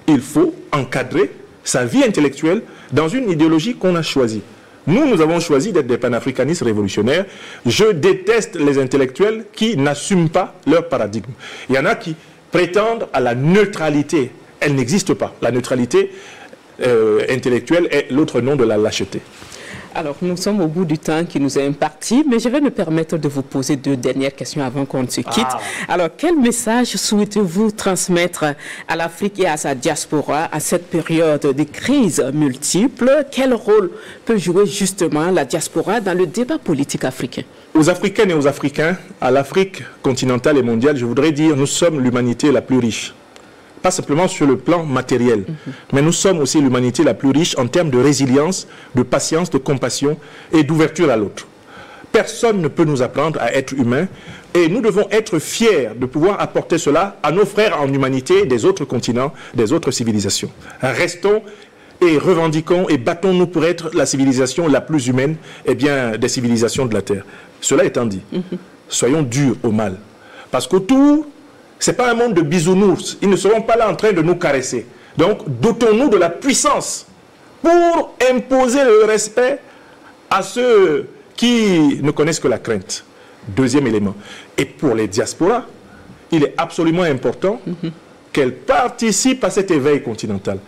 Il faut encadrer sa vie intellectuelle dans une idéologie qu'on a choisie. Nous avons choisi d'être des panafricanistes révolutionnaires. Je déteste les intellectuels qui n'assument pas leur paradigme. Il y en a qui prétendent à la neutralité. Elle n'existe pas. La neutralité intellectuelle est l'autre nom de la lâcheté. Alors, nous sommes au bout du temps qui nous est imparti, mais je vais me permettre de vous poser 2 dernières questions avant qu'on ne se quitte. Alors, quel message souhaitez-vous transmettre à l'Afrique et à sa diaspora à cette période de crise multiple? Quel rôle peut jouer justement la diaspora dans le débat politique africain? Aux Africaines et aux Africains, à l'Afrique continentale et mondiale, je voudrais dire, nous sommes l'humanité la plus riche. Pas simplement sur le plan matériel, mais nous sommes aussi l'humanité la plus riche en termes de résilience, de patience, de compassion et d'ouverture à l'autre. Personne ne peut nous apprendre à être humains et nous devons être fiers de pouvoir apporter cela à nos frères en humanité des autres continents, des autres civilisations. Restons et revendiquons et battons-nous pour être la civilisation la plus humaine des civilisations de la Terre. Cela étant dit, soyons durs au mal. Parce qu'autour, ce n'est pas un monde de bisounours. Ils ne seront pas là en train de nous caresser. Donc, dotons-nous de la puissance pour imposer le respect à ceux qui ne connaissent que la crainte. Deuxième élément. Et pour les diasporas, il est absolument important qu'elles participent à cet éveil continental.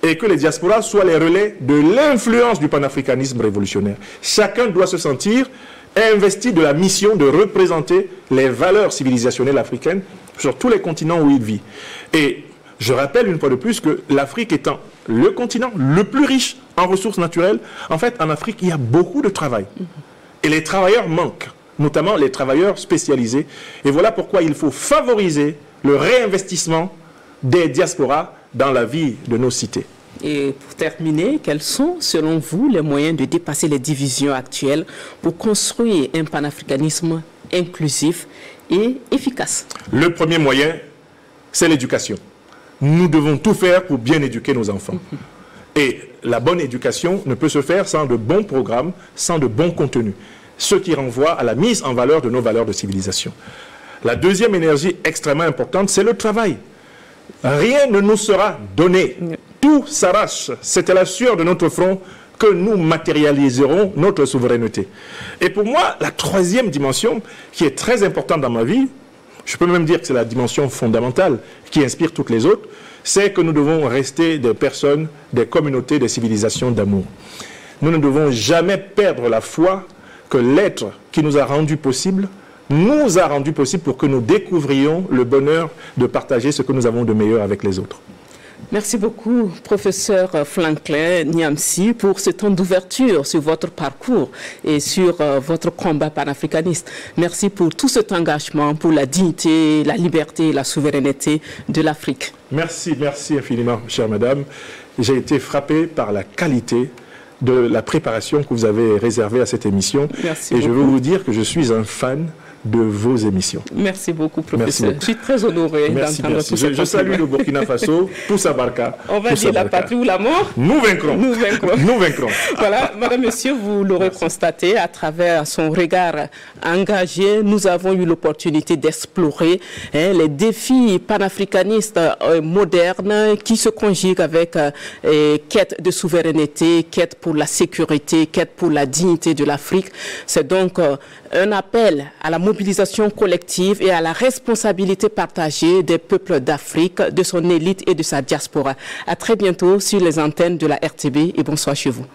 Et que les diasporas soient les relais de l'influence du panafricanisme révolutionnaire. Chacun doit se sentir investi de la mission de représenter les valeurs civilisationnelles africaines sur tous les continents où il vit. Et je rappelle une fois de plus que l'Afrique étant le continent le plus riche en ressources naturelles, en fait, en Afrique, il y a beaucoup de travail. Et les travailleurs manquent, notamment les travailleurs spécialisés. Et voilà pourquoi il faut favoriser le réinvestissement des diasporas dans la vie de nos cités. Et pour terminer, quels sont, selon vous, les moyens de dépasser les divisions actuelles pour construire un panafricanisme inclusif et efficace? Le premier moyen, c'est l'éducation. Nous devons tout faire pour bien éduquer nos enfants. Et la bonne éducation ne peut se faire sans de bons programmes, sans de bons contenus, ce qui renvoie à la mise en valeur de nos valeurs de civilisation. La deuxième énergie extrêmement importante, c'est le travail. Rien ne nous sera donné. Tout s'arrache. C'est à la sueur de notre front que nous matérialiserons notre souveraineté. Et pour moi, la troisième dimension, qui est très importante dans ma vie, je peux même dire que c'est la dimension fondamentale qui inspire toutes les autres, c'est que nous devons rester des personnes, des communautés, des civilisations d'amour. Nous ne devons jamais perdre la foi que l'être qui nous a rendu possible nous a rendu possible pour que nous découvrions le bonheur de partager ce que nous avons de meilleur avec les autres. Merci beaucoup, professeur Franklin Nyamsi, pour ce temps d'ouverture sur votre parcours et sur votre combat panafricaniste. Merci pour tout cet engagement pour la dignité, la liberté et la souveraineté de l'Afrique. Merci, merci infiniment, chère madame. J'ai été frappé par la qualité de la préparation que vous avez réservée à cette émission. Merci et beaucoup. je veux vous dire que je suis un fan de vos émissions. Merci beaucoup, professeur. Merci beaucoup. Je suis très honoré d'entendre tout ça. Je salue le Burkina Faso, Poussa Barka. On va dire la patrie ou la mort. Nous vaincrons. Nous vaincrons. Nous vaincrons. Voilà, madame, monsieur, vous l'aurez constaté à travers son regard engagé, nous avons eu l'opportunité d'explorer les défis panafricanistes modernes qui se conjuguent avec quête de souveraineté, quête pour la sécurité, quête pour la dignité de l'Afrique. C'est donc un appel à la mobilisation collective et à la responsabilité partagée des peuples d'Afrique, de son élite et de sa diaspora. À très bientôt sur les antennes de la RTB et bonsoir chez vous.